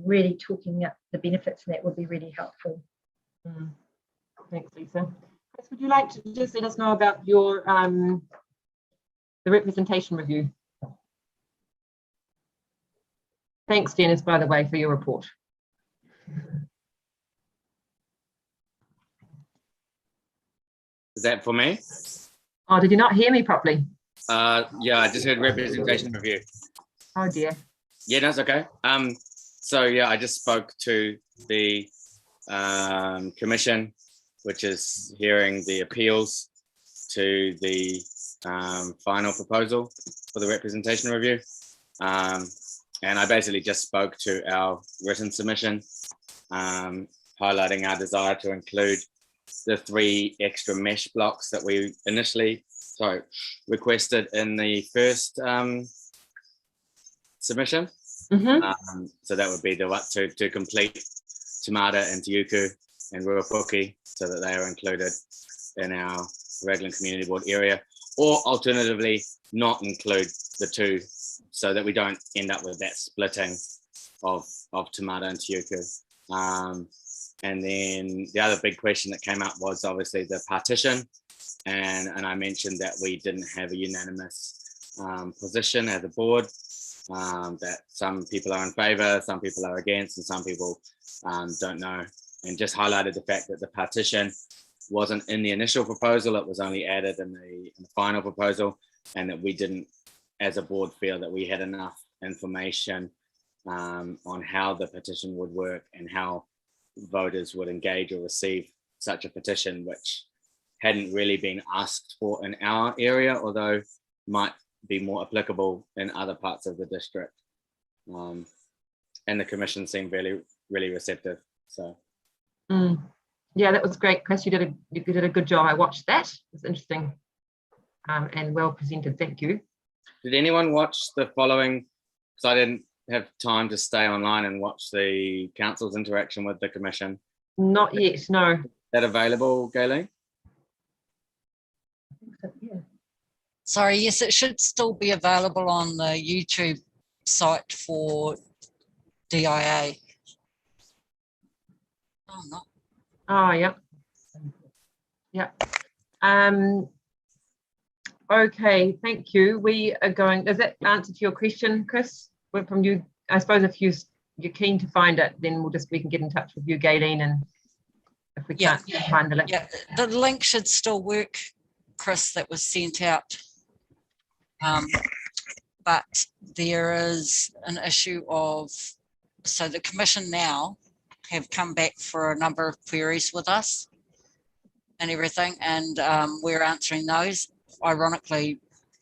really talking up the benefits, and that would be really helpful. Thanks, Lisa. Chris, would you like to just let us know about your the representation review? Thanks, Dennis, by the way, for your report. Is that for me? Oh, did you not hear me properly? Yeah, I just heard representation review. Oh dear. Yeah, that's okay. So yeah, I just spoke to the commission, which is hearing the appeals to the final proposal for the representation review. And I basically just spoke to our written submission, highlighting our desire to include the 3 extra mesh blocks that we initially requested in the first submission. So that would be to complete Tamata and Tiuku and Ruapuki, so that they are included in our Raglan Community Board area, or alternatively not include the two so that we don't end up with that splitting of Te Mata and Te Uku. And then the other big question that came up was obviously the partition. And I mentioned that we didn't have a unanimous position as a board, that some people are in favour, some people are against, and some people don't know. And just highlighted the fact that the partition wasn't in the initial proposal, it was only added in the final proposal, and that we didn't, as a board, feel that we had enough information on how the petition would work and how voters would engage or receive such a petition, which hadn't really been asked for in our area, although might be more applicable in other parts of the district. And the commission seemed really, really receptive. So. Yeah, that was great, Chris. You did a good job. I watched that. It was interesting and well presented. Thank you. Did anyone watch the following? Because I didn't have time to stay online and watch the council's interaction with the commission. Not yet, no. Is that available, Gayleen? Yeah. Sorry, yes, it should still be available on the YouTube site for DIA. Oh, no. Oh, yeah. Yeah. Okay, thank you. We are going, does that answer to your question, Chris? From you, I suppose if you're keen to find it, then we can get in touch with you, Gayleen, and if we can't find the link. Yeah, the link should still work, Chris, that was sent out. But there is an issue of, so the commission now have come back for a number of queries with us and everything, and we're answering those. Ironically,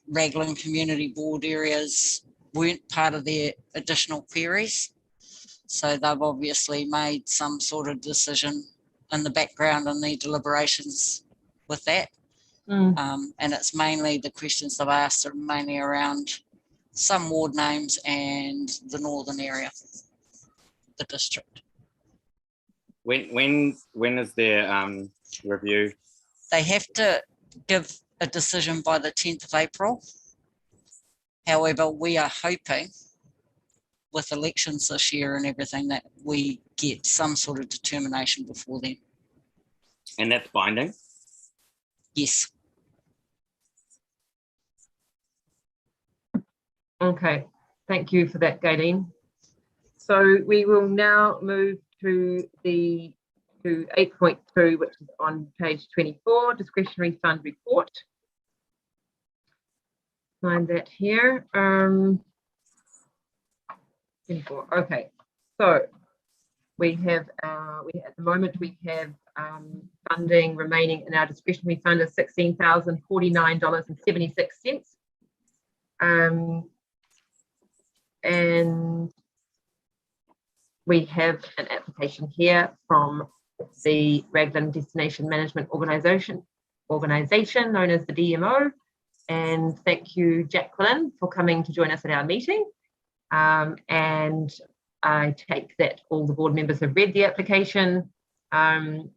Raglan Community Board areas weren't part of their additional queries, so they've obviously made some sort of decision in the background in their deliberations with that. And it's mainly the questions they've asked are mainly around some ward names and the northern area, the district. When is their review? They have to give a decision by the 10th of April. However, we are hoping with elections this year and everything that we get some sort of determination before then. And that's binding? Yes. Okay, thank you for that, Gayleen. So we will now move to 8.2, which is on page 24, discretionary fund report. Find that here. 24. Okay, so we have at the moment we have funding remaining in our discretionary fund of $16,049.76. And we have an application here from the Raglan Destination Management Organisation known as the DMO. And thank you, Jacqueline, for coming to join us at our meeting. And I take that all the board members have read the application. And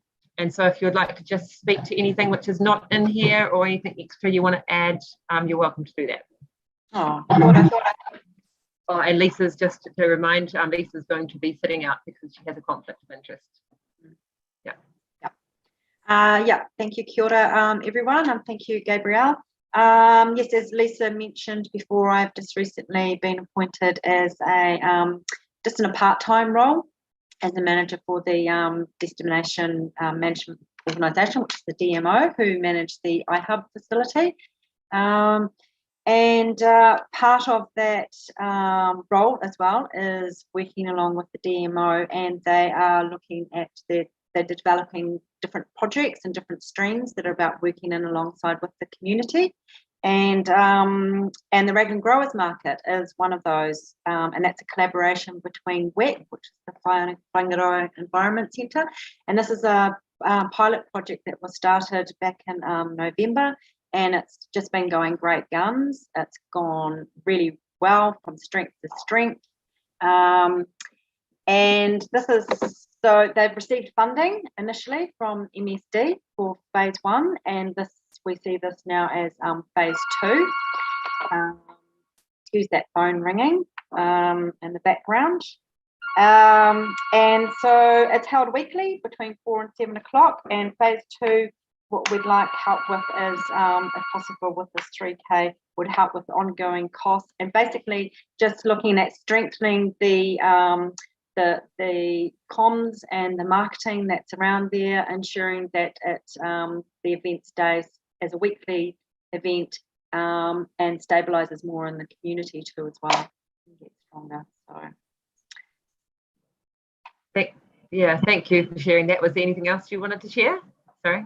so if you would like to just speak to anything which is not in here or anything extra you want to add, you're welcome to do that. And Lisa's, just to remind, Lisa's going to be sitting out because she has a conflict of interest. Thank you, kia ora, everyone, and thank you, Gabrielle. Yes, as Lisa mentioned before, I've just recently been appointed as just in a part-time role as the manager for the Destination Management Organisation, which is the DMO, who manage the iHub facility. And part of that role as well is working along with the DMO, and they are looking at they're developing different projects and different streams that are about working in alongside with the community. And the Raglan Growers Market is one of those, and that's a collaboration between WET, which is the Whangaroa Environment Centre, and this is a pilot project that was started back in November, and it's just been going great guns. It's gone really well from strength to strength, and this is So they've received funding initially from MSD for phase 1, and we see this now as phase 2. Excuse that phone ringing in the background. And so it's held weekly between 4 and 7 o'clock. And phase 2, what we'd like help with is, if possible, with this 3K, would help with ongoing costs and basically just looking at strengthening the comms and the marketing that's around there, ensuring that the event stays as a weekly event and stabilises more in the community too as well. And get stronger. So. Thank you for sharing that. Was there anything else you wanted to share? Sorry.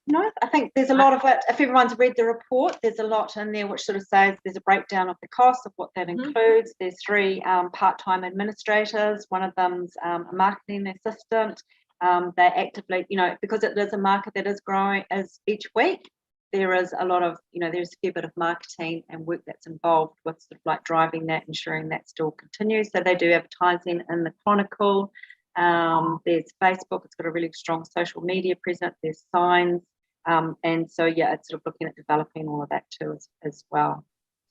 No, I think there's a lot of it. If everyone's read the report, there's a lot in there which sort of says there's a breakdown of the cost of what that includes. There's 3 part-time administrators. One of them's a marketing assistant. They actively, because it is a market that is growing as each week, there is a lot of, there's a fair bit of marketing and work that's involved with sort of like driving that, ensuring that still continues. So they do advertising in the Chronicle. There's Facebook. It's got a really strong social media presence. There's signs. And so, yeah, it's sort of looking at developing all of that too as well.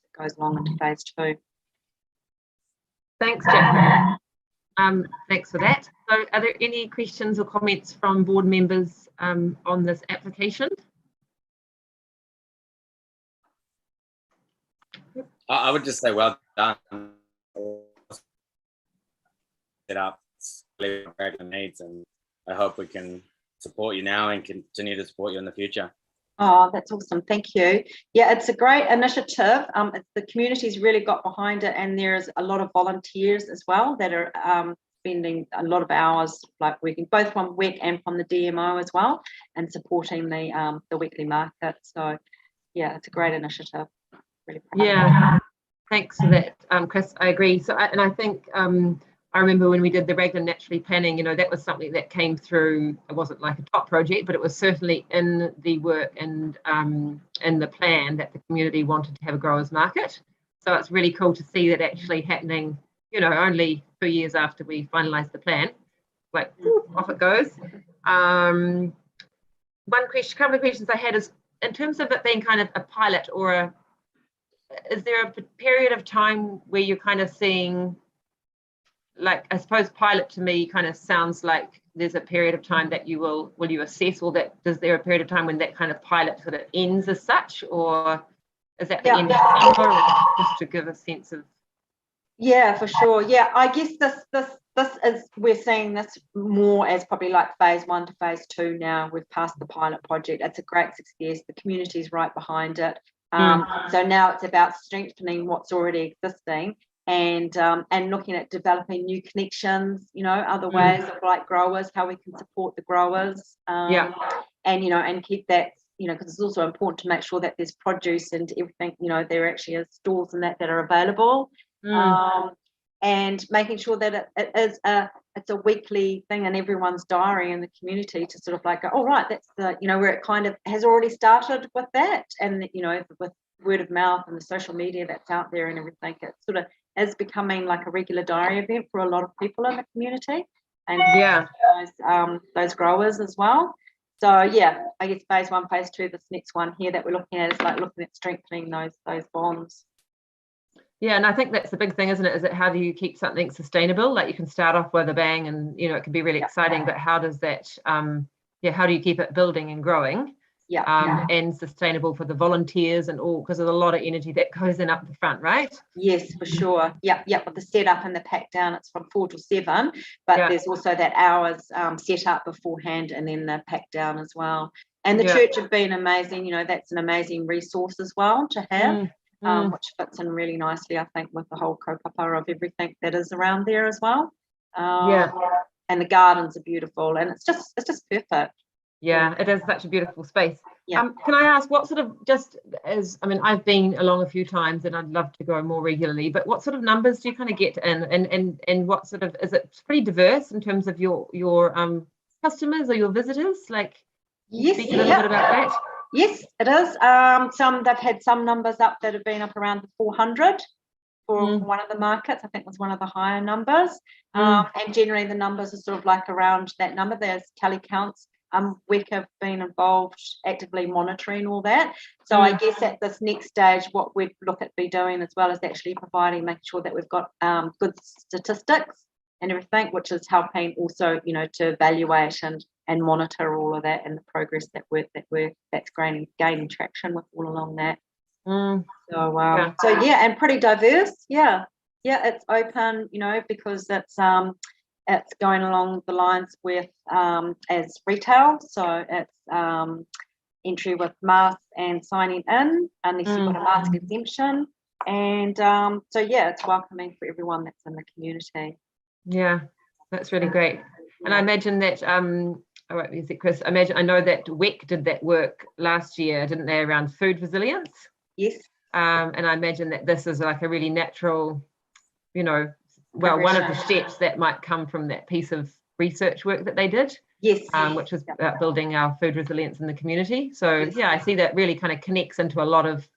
It goes along into phase 2. Thanks, Jack. Thanks for that. So are there any questions or comments from board members on this application? I would just say well done. Set up Raglan needs, and I hope we can support you now and continue to support you in the future. Oh, that's awesome. Thank you. Yeah, it's a great initiative. The community's really got behind it, and there's a lot of volunteers as well that are spending a lot of hours like working both from WEC and from the DMO as well, and supporting the weekly market. So yeah, it's a great initiative. Really yeah, thanks for that, Chris. I agree. So I think I remember when we did the Raglan naturally planning, that was something that came through. It wasn't like a top project, but it was certainly in the work and in the plan that the community wanted to have a growers market. So it's really cool to see that actually happening, only 2 years after we finalised the plan. Like, off it goes. Couple of questions I had is, in terms of it being kind of a pilot or is there a period of time where you're kind of seeing, like, I suppose pilot to me kind of sounds like there's a period of time that will you assess, or that is there a period of time when that kind of pilot sort of ends as such, or is that the end of September, or just to give a sense of? Yeah, for sure. Yeah, I guess this is, we're seeing this more as probably like phase 1 to phase 2 now. We've passed the pilot project. It's a great success. The community's right behind it. So now it's about strengthening what's already existing and looking at developing new connections, other ways of like growers, how we can support the growers, and and keep that, because it's also important to make sure that there's produce and everything, there actually is stores and that are available, and making sure that it's a weekly thing in everyone's diary in the community to sort of like go, oh right, that's the, where it kind of has already started with that, and with word of mouth and the social media that's out there and everything, it sort of is becoming like a regular diary event for a lot of people in the community, and those growers as well. So yeah, I guess phase 1, phase 2, this next one here that we're looking at is like looking at strengthening those bonds. Yeah, and I think that's the big thing, isn't it? Is it how do you keep something sustainable? Like, you can start off with a bang and, it can be really exciting, but how does that, how do you keep it building and growing? And sustainable for the volunteers and all, because there's a lot of energy that goes in up the front, right? Yes, for sure. With the setup and the pack down, it's from 4 to 7, but there's also that hours set up beforehand and then the pack down as well. And the church have been amazing. That's an amazing resource as well to have. Which fits in really nicely, I think, with the whole kaupapa of everything that is around there as well. And the gardens are beautiful, and it's just perfect. Yeah, it is such a beautiful space. Can I ask, what sort of, I've been along a few times and I'd love to go more regularly, but what sort of numbers do you kind of get in, and what sort of, is it pretty diverse in terms of your customers or your visitors? Like, speak a little bit about that. Yes, it is. They've had some numbers up that have been up around the 400 for one of the markets. I think it was one of the higher numbers. And generally the numbers are sort of like around that number. There's tally counts. WEC have been involved actively monitoring all that. So I guess at this next stage, what we'd look at be doing as well is actually providing, making sure that we've got good statistics and everything, which is helping also, you know, to evaluate and monitor all of that and the progress that's gaining traction with all along that. So yeah, and pretty diverse. Yeah, it's open, you know, because it's going along the lines with as retail. So it's entry with mask and signing in unless you've got a mask exemption. And so yeah, it's welcoming for everyone that's in the community. Yeah, that's really great. And I imagine that is it Chris? I know that WEC did that work last year, didn't they, around food resilience? Yes. And I imagine that this is like a really natural, you know, well, one of the steps that might come from that piece of research work that they did. Yes. Which was about building our food resilience in the community. So yeah, I see that really kind of connects into a lot of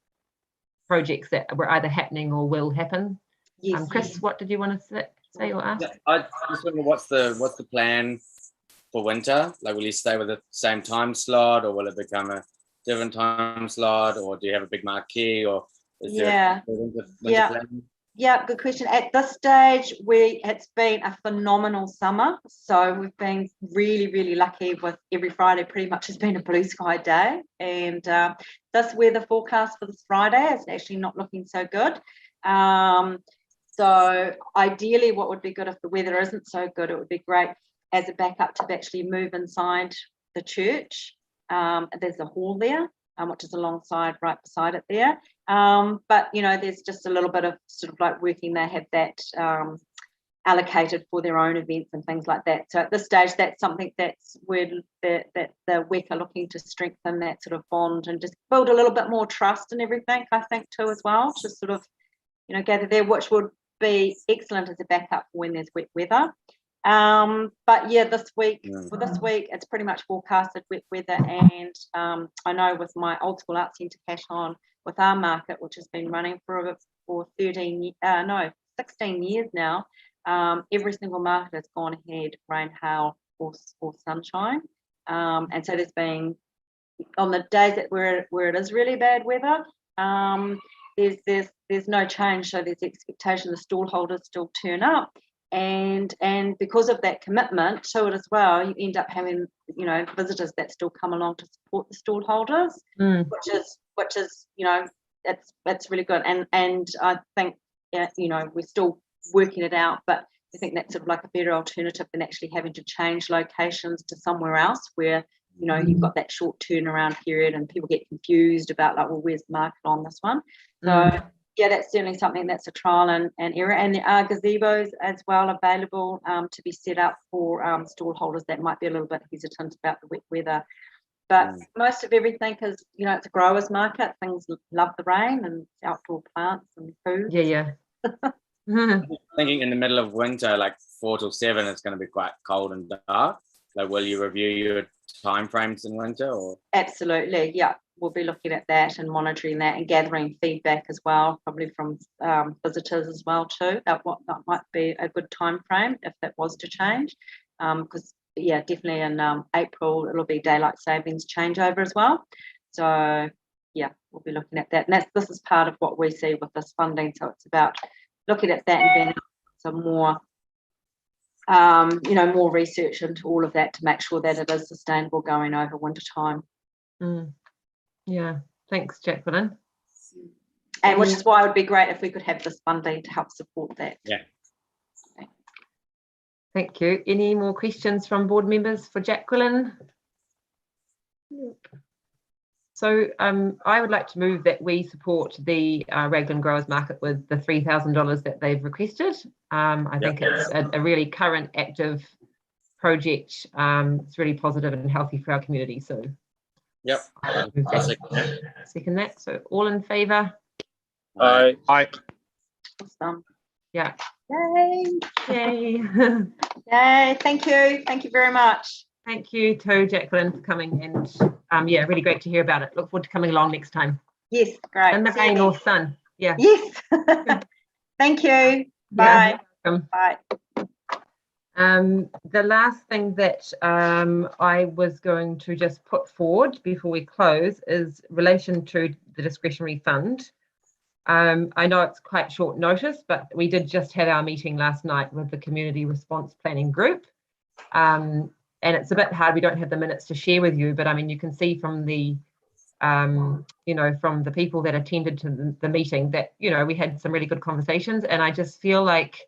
projects that were either happening or will happen. Yes. Chris, what did you want to say or ask? I just wonder what's the plan for winter? Like, will you stay with the same time slot, or will it become a different time slot, or do you have a big marquee, or is there a winter plan? Yeah, good question. At this stage, it's been a phenomenal summer. So we've been really, really lucky with every Friday pretty much has been a blue sky day. And this weather forecast for this Friday is actually not looking so good. So ideally, what would be good if the weather isn't so good, it would be great as a backup to actually move inside the church. There's a hall there, which is alongside, right beside it there. But, you know, there's just a little bit of sort of like working. They have that allocated for their own events and things like that. So at this stage, that's something that's where the WEC are looking to strengthen that sort of bond and just build a little bit more trust and everything, I think, too, as well, to sort of, you know, gather there, which would be excellent as a backup for when there's wet weather. But yeah, this week it's pretty much forecasted wet weather, and I know with my old school art centre cash on with our market, which has been running for 16 years now, every single market has gone ahead, rain, hail, or sunshine, and so there's been, on the days that where it is really bad weather, there's no change, so there's expectation the stall holders still turn up. And because of that commitment to it as well, you end up having, you know, visitors that still come along to support the stall holders, which is, you know, it's really good. And I think, you know, we're still working it out, but I think that's sort of like a better alternative than actually having to change locations to somewhere else where, you know, you've got that short turnaround period and people get confused about like, well, where's the market on this one? So yeah, that's certainly something that's a trial and error. And there are gazebos as well available to be set up for stall holders that might be a little bit hesitant about the wet weather. But most of everything is, you know, it's a growers market. Things love the rain and outdoor plants and food. Yeah. Thinking in the middle of winter, like 4 till 7, it's going to be quite cold and dark. Like, will you review your time frames in winter? Or absolutely, yeah. We'll be looking at that and monitoring that and gathering feedback as well, probably from visitors as well too, about what that might be a good time frame if that was to change. Because yeah, definitely in April it'll be daylight savings changeover as well. So yeah, we'll be looking at that, and this is part of what we see with this funding. So it's about looking at that and then some more, you know, more research into all of that to make sure that it is sustainable going over winter time. Yeah, thanks, Jacqueline. And which is why it would be great if we could have this funding to help support that. Yeah. Thank you. Any more questions from board members for Jacqueline? So I would like to move that we support the Raglan Growers Market with the $3,000 that they've requested. I think it's a really current, active project. It's really positive and healthy for our community. So yep. Second that. So all in favour? Aye. Awesome. Yeah. Yay. Yay. Yay. Thank you very much. Thank you to Jacqueline for coming, and yeah, really great to hear about it. Look forward to coming along next time. Yes, great. In the rain or sun. Yeah. Yes. Thank you. Yeah, Bye. welcome. Bye. The last thing that I was going to just put forward before we close is relation to the discretionary fund. I know it's quite short notice, but we did just have our meeting last night with the community response planning group. And it's a bit hard, we don't have the minutes to share with you, but I mean, you can see from the, you know, from the people that attended to the meeting that, you know, we had some really good conversations, and I just feel like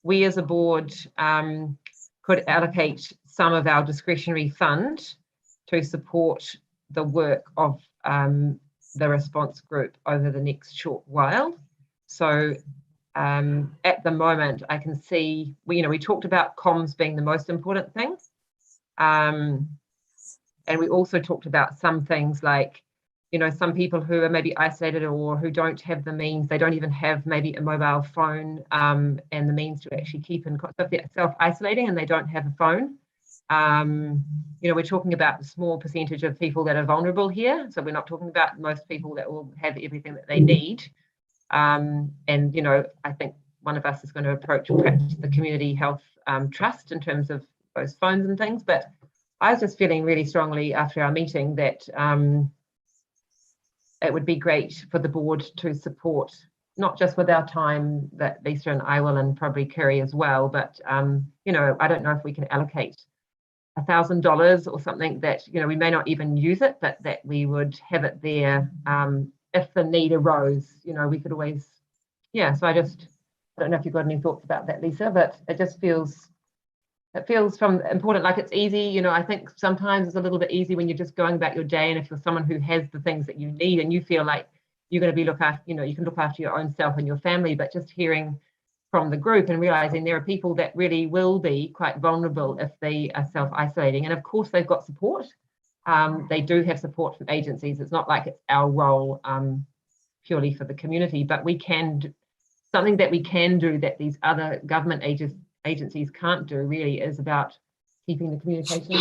we as a board could allocate some of our discretionary fund to support the work of the response group over the next short while. So at the moment, I can see, you know, we talked about comms being the most important thing. And we also talked about some things like, you know, some people who are maybe isolated or who don't have the means, they don't even have maybe a mobile phone and the means to actually keep in contact. So if they're self-isolating and they don't have a phone, you know, we're talking about a small percentage of people that are vulnerable here. So we're not talking about most people that will have everything that they need. And, you know, I think one of us is going to approach perhaps the Community Health Trust in terms of those phones and things. But I was just feeling really strongly after our meeting that it would be great for the board to support, not just with our time that Lisa and I will, and probably Kerry as well, but, you know, I don't know if we can allocate $1,000 or something that, you know, we may not even use it, but that we would have it there if the need arose. You know, we could always, yeah. So I don't know if you've got any thoughts about that, Lisa, but it just feels, it feels from important, like it's easy. You know, I think sometimes it's a little bit easy when you're just going about your day, and if you're someone who has the things that you need and you feel like you're going to be looked after, you know, you can look after your own self and your family, but just hearing from the group and realizing there are people that really will be quite vulnerable if they are self-isolating. And of course, they've got support. They do have support from agencies. It's not like it's our role purely for the community, but we can, something that we can do that these other government agencies can't do really is about keeping the communication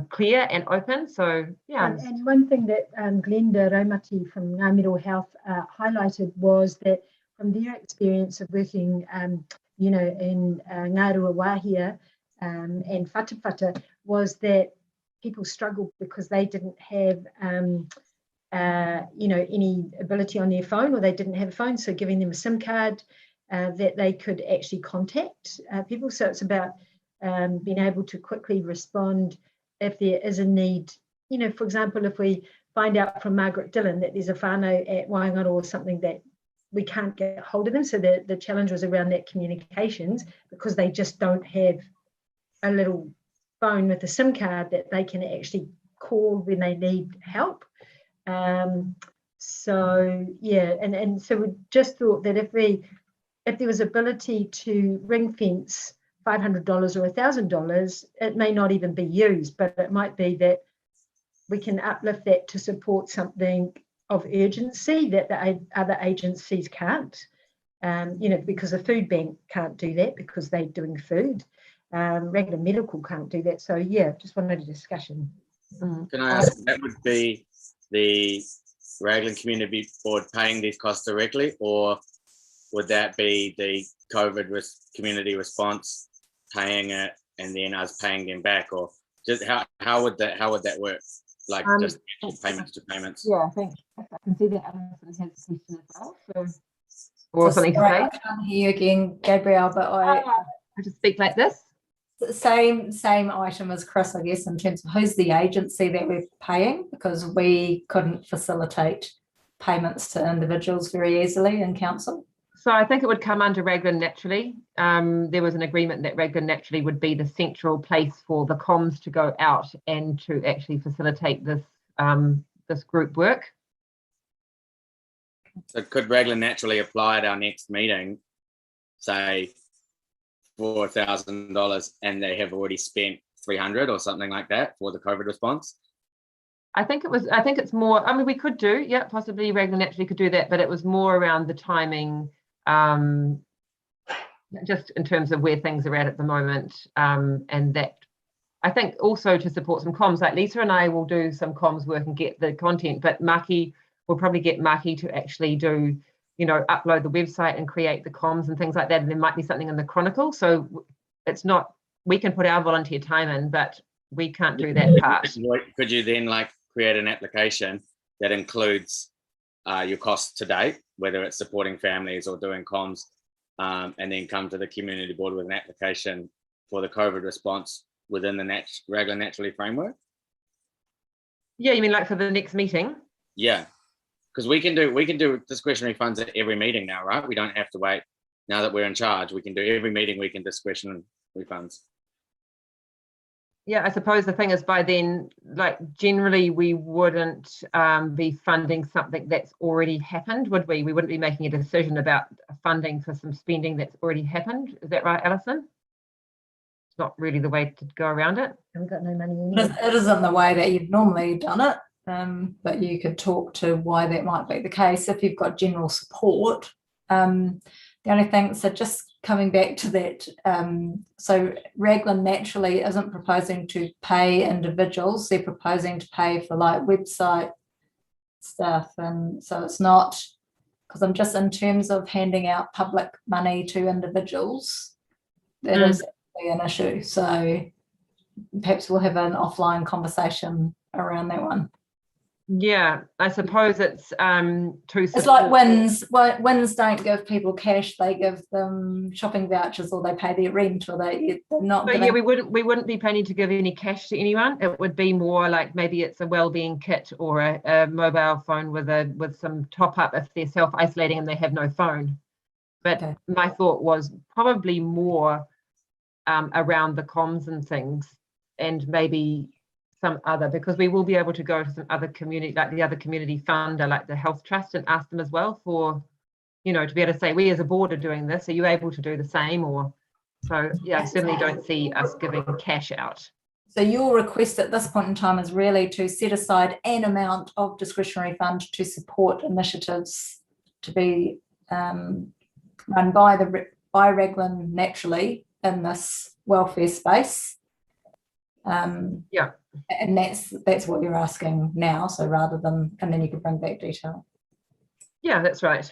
clear and open. So, yeah. And one thing that Glenda Raumati from Ngāmiro Health highlighted was that from their experience of working, you know, in Ngārua Wāhia and Whatawhata, was that people struggled because they didn't have, you know, any ability on their phone, or they didn't have a phone. So giving them a SIM card that they could actually contact people. So it's about being able to quickly respond if there is a need. You know, for example, if we find out from Margaret Dillon that there's a whānau at Waingaro or something that we can't get hold of them. So the challenge was around that communications, because they just don't have a little phone with a SIM card that they can actually call when they need help. So yeah, and so we just thought that if there was ability to ring fence $500 or $1,000, it may not even be used, but it might be that we can uplift that to support something of urgency that the other agencies can't, you know, because the food bank can't do that because they're doing food. Raglan Medical can't do that. So yeah, just wanted a discussion. Can I ask, that would be the Raglan Community Board paying these costs directly, or would that be the COVID community response paying it and then us paying them back, or just how would that work? Like just payments to payments? Yeah, I think I can see that Alison has a question as well. So, or something to say. I can't hear you again, Gabrielle, but I just speak like this. Same item as Chris, I guess, in terms of who's the agency that we're paying, because we couldn't facilitate payments to individuals very easily in council. So I think it would come under Raglan naturally. There was an agreement that Raglan naturally would be the central place for the comms to go out and to actually facilitate this this group work. So could Raglan naturally apply at our next meeting, say $4,000, and they have already spent $300 or something like that for the COVID response? I think it's more, I mean, we could do, yeah, possibly Raglan naturally could do that, but it was more around the timing, just in terms of where things are at the moment, and that I think also to support some comms, like Lisa and I will do some comms work and get the content, but Maki will probably get Maki to actually do you know, upload the website and create the comms and things like that. And there might be something in the Chronicle. So it's not, we can put our volunteer time in, but we can't do that part. Could you then like create an application that includes your costs to date, whether it's supporting families or doing comms, and then come to the community board with an application for the COVID response within the Raglan Naturally framework? Yeah, you mean like for the next meeting? Yeah, because we can do discretionary funds at every meeting now, right? We don't have to wait. Now that we're in charge, we can do every meeting, we can discretionary funds. Yeah, I suppose the thing is by then, like generally we wouldn't be funding something that's already happened, would we? We wouldn't be making a decision about funding for some spending that's already happened. Is that right, Alison? It's not really the way to go around it. Haven't got no money in It isn't the way that you've normally done it, but you could talk to why that might be the case if you've got general support. The only thing, so just coming back to that, so Raglan Naturally isn't proposing to pay individuals, they're proposing to pay for like website stuff. And so it's not, because I'm just in terms of handing out public money to individuals, that is an issue. So perhaps we'll have an offline conversation around that one. Yeah, I suppose it's it's like WINS don't give people cash, they give them shopping vouchers, or they pay their rent, or they're not. So yeah, we wouldn't be planning to give any cash to anyone. It would be more like maybe it's a wellbeing kit or a mobile phone with some top up if they're self-isolating and they have no phone. But my thought was probably more around the comms and things, and maybe some other, because we will be able to go to some other community, like the other community funder, like the Health Trust, and ask them as well for, you know, to be able to say, we as a board are doing this, are you able to do the same? Or so yeah, I certainly don't see us giving cash out. So your request at this point in time is really to set aside an amount of discretionary fund to support initiatives to be run by Raglan Naturally in this welfare space. Yeah, and that's what you're asking now. So rather than, and then you could bring back detail. Yeah, that's right.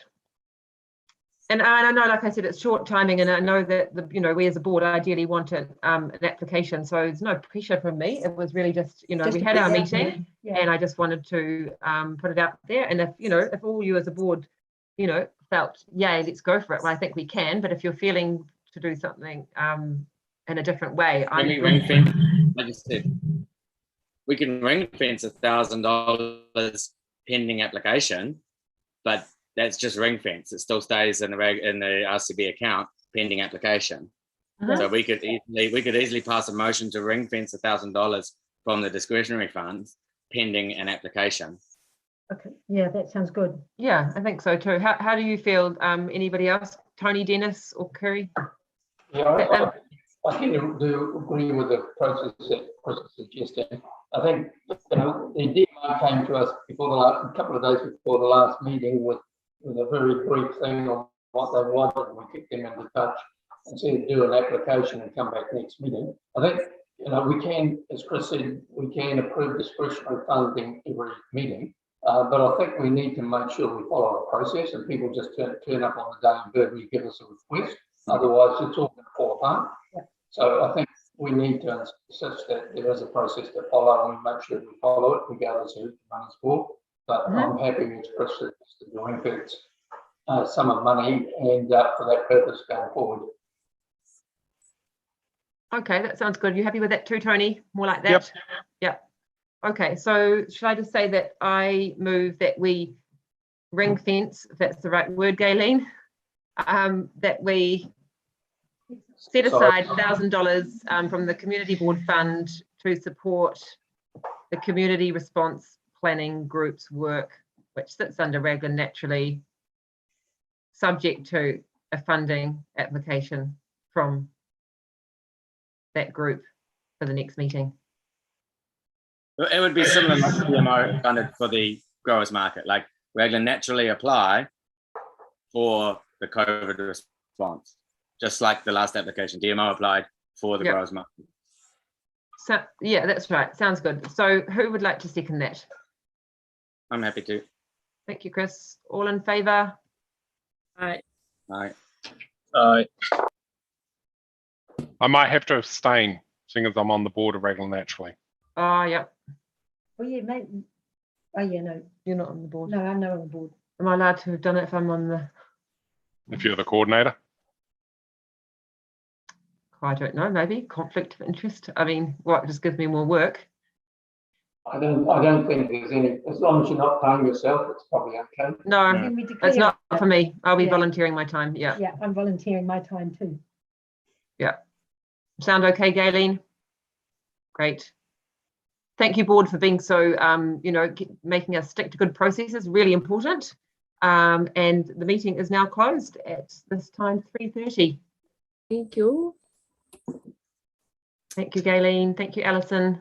And I know, like I said, it's short timing, and I know that we as a board ideally wanted an application. So there's no pressure from me. It was really just, we had our meeting, and I just wanted to put it out there. And if all you as a board, felt, yay, let's go for it. Well, I think we can. But if you're feeling to do something in a different way, like I said, we can ring fence $1,000 pending application, but that's just ring fence. It still stays in the RCB account pending application. So we could easily pass a motion to ring fence $1,000 from the discretionary funds pending an application. Okay, yeah, that sounds good. Yeah, I think so too. How do you feel? Anybody else? Tony, Dennis, or Curry? Yeah, I tend to agree with the process that Chris is suggesting. I think the DMO came to us a couple of days before the last meeting with a very brief thing on what they wanted. We kept them into touch and said do an application and come back next meeting. I think we can, as Chris said, we can approve discretionary funding every meeting, but I think we need to make sure we follow a process and people just turn up on the day and verbally give us a request. Otherwise, it's all going to fall apart. Yeah. So I think we need to insist that there is a process to follow, and we make sure we follow it regardless of who the money's for. But I'm happy to express to ring fence sum of money and for that purpose going forward. Okay, that sounds good. You happy with that too, Tony? More like that? Yep. Okay, so should I just say that I move that we ring fence, if that's the right word, Gayleen, that we set aside $1,000 from the community board fund to support the community response planning group's work, which sits under Raglan Naturally, subject to a funding application from that group for the next meeting. It would be similar like DMO funded for the growers market, like Raglan Naturally apply for the COVID response, just like the last application, DMO applied for the growers market. So yeah, that's right. Sounds good. So who would like to second that? I'm happy to. Thank you, Chris. All in favour? Aye. Aye. I might have to abstain, seeing as I'm on the board of Raglan naturally. Yeah. Oh, yeah, mate. Oh, yeah, no, You're not on the board. no, I'm not on the board. Am I allowed to have done it if I'm on the? If you're the coordinator. I don't know. Maybe conflict of interest. I mean, well, it just gives me more work. I don't think there's any, as long as you're not paying yourself, it's probably okay. No, Can we declare? it's not for me. I'll be Yeah. volunteering my time. Yeah. Yeah, I'm volunteering my time too. Sound okay, Gayleen? Great. Thank you, board, for being so, making us stick to good processes. Really important. And the meeting is now closed at this time, 3:30. Thank you. Thank you, Gayleen. Thank you, Alison.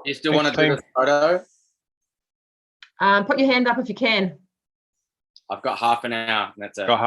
You still want to do Thanks, this photo? Put your hand up if you can. I've got half an hour. That's it. Got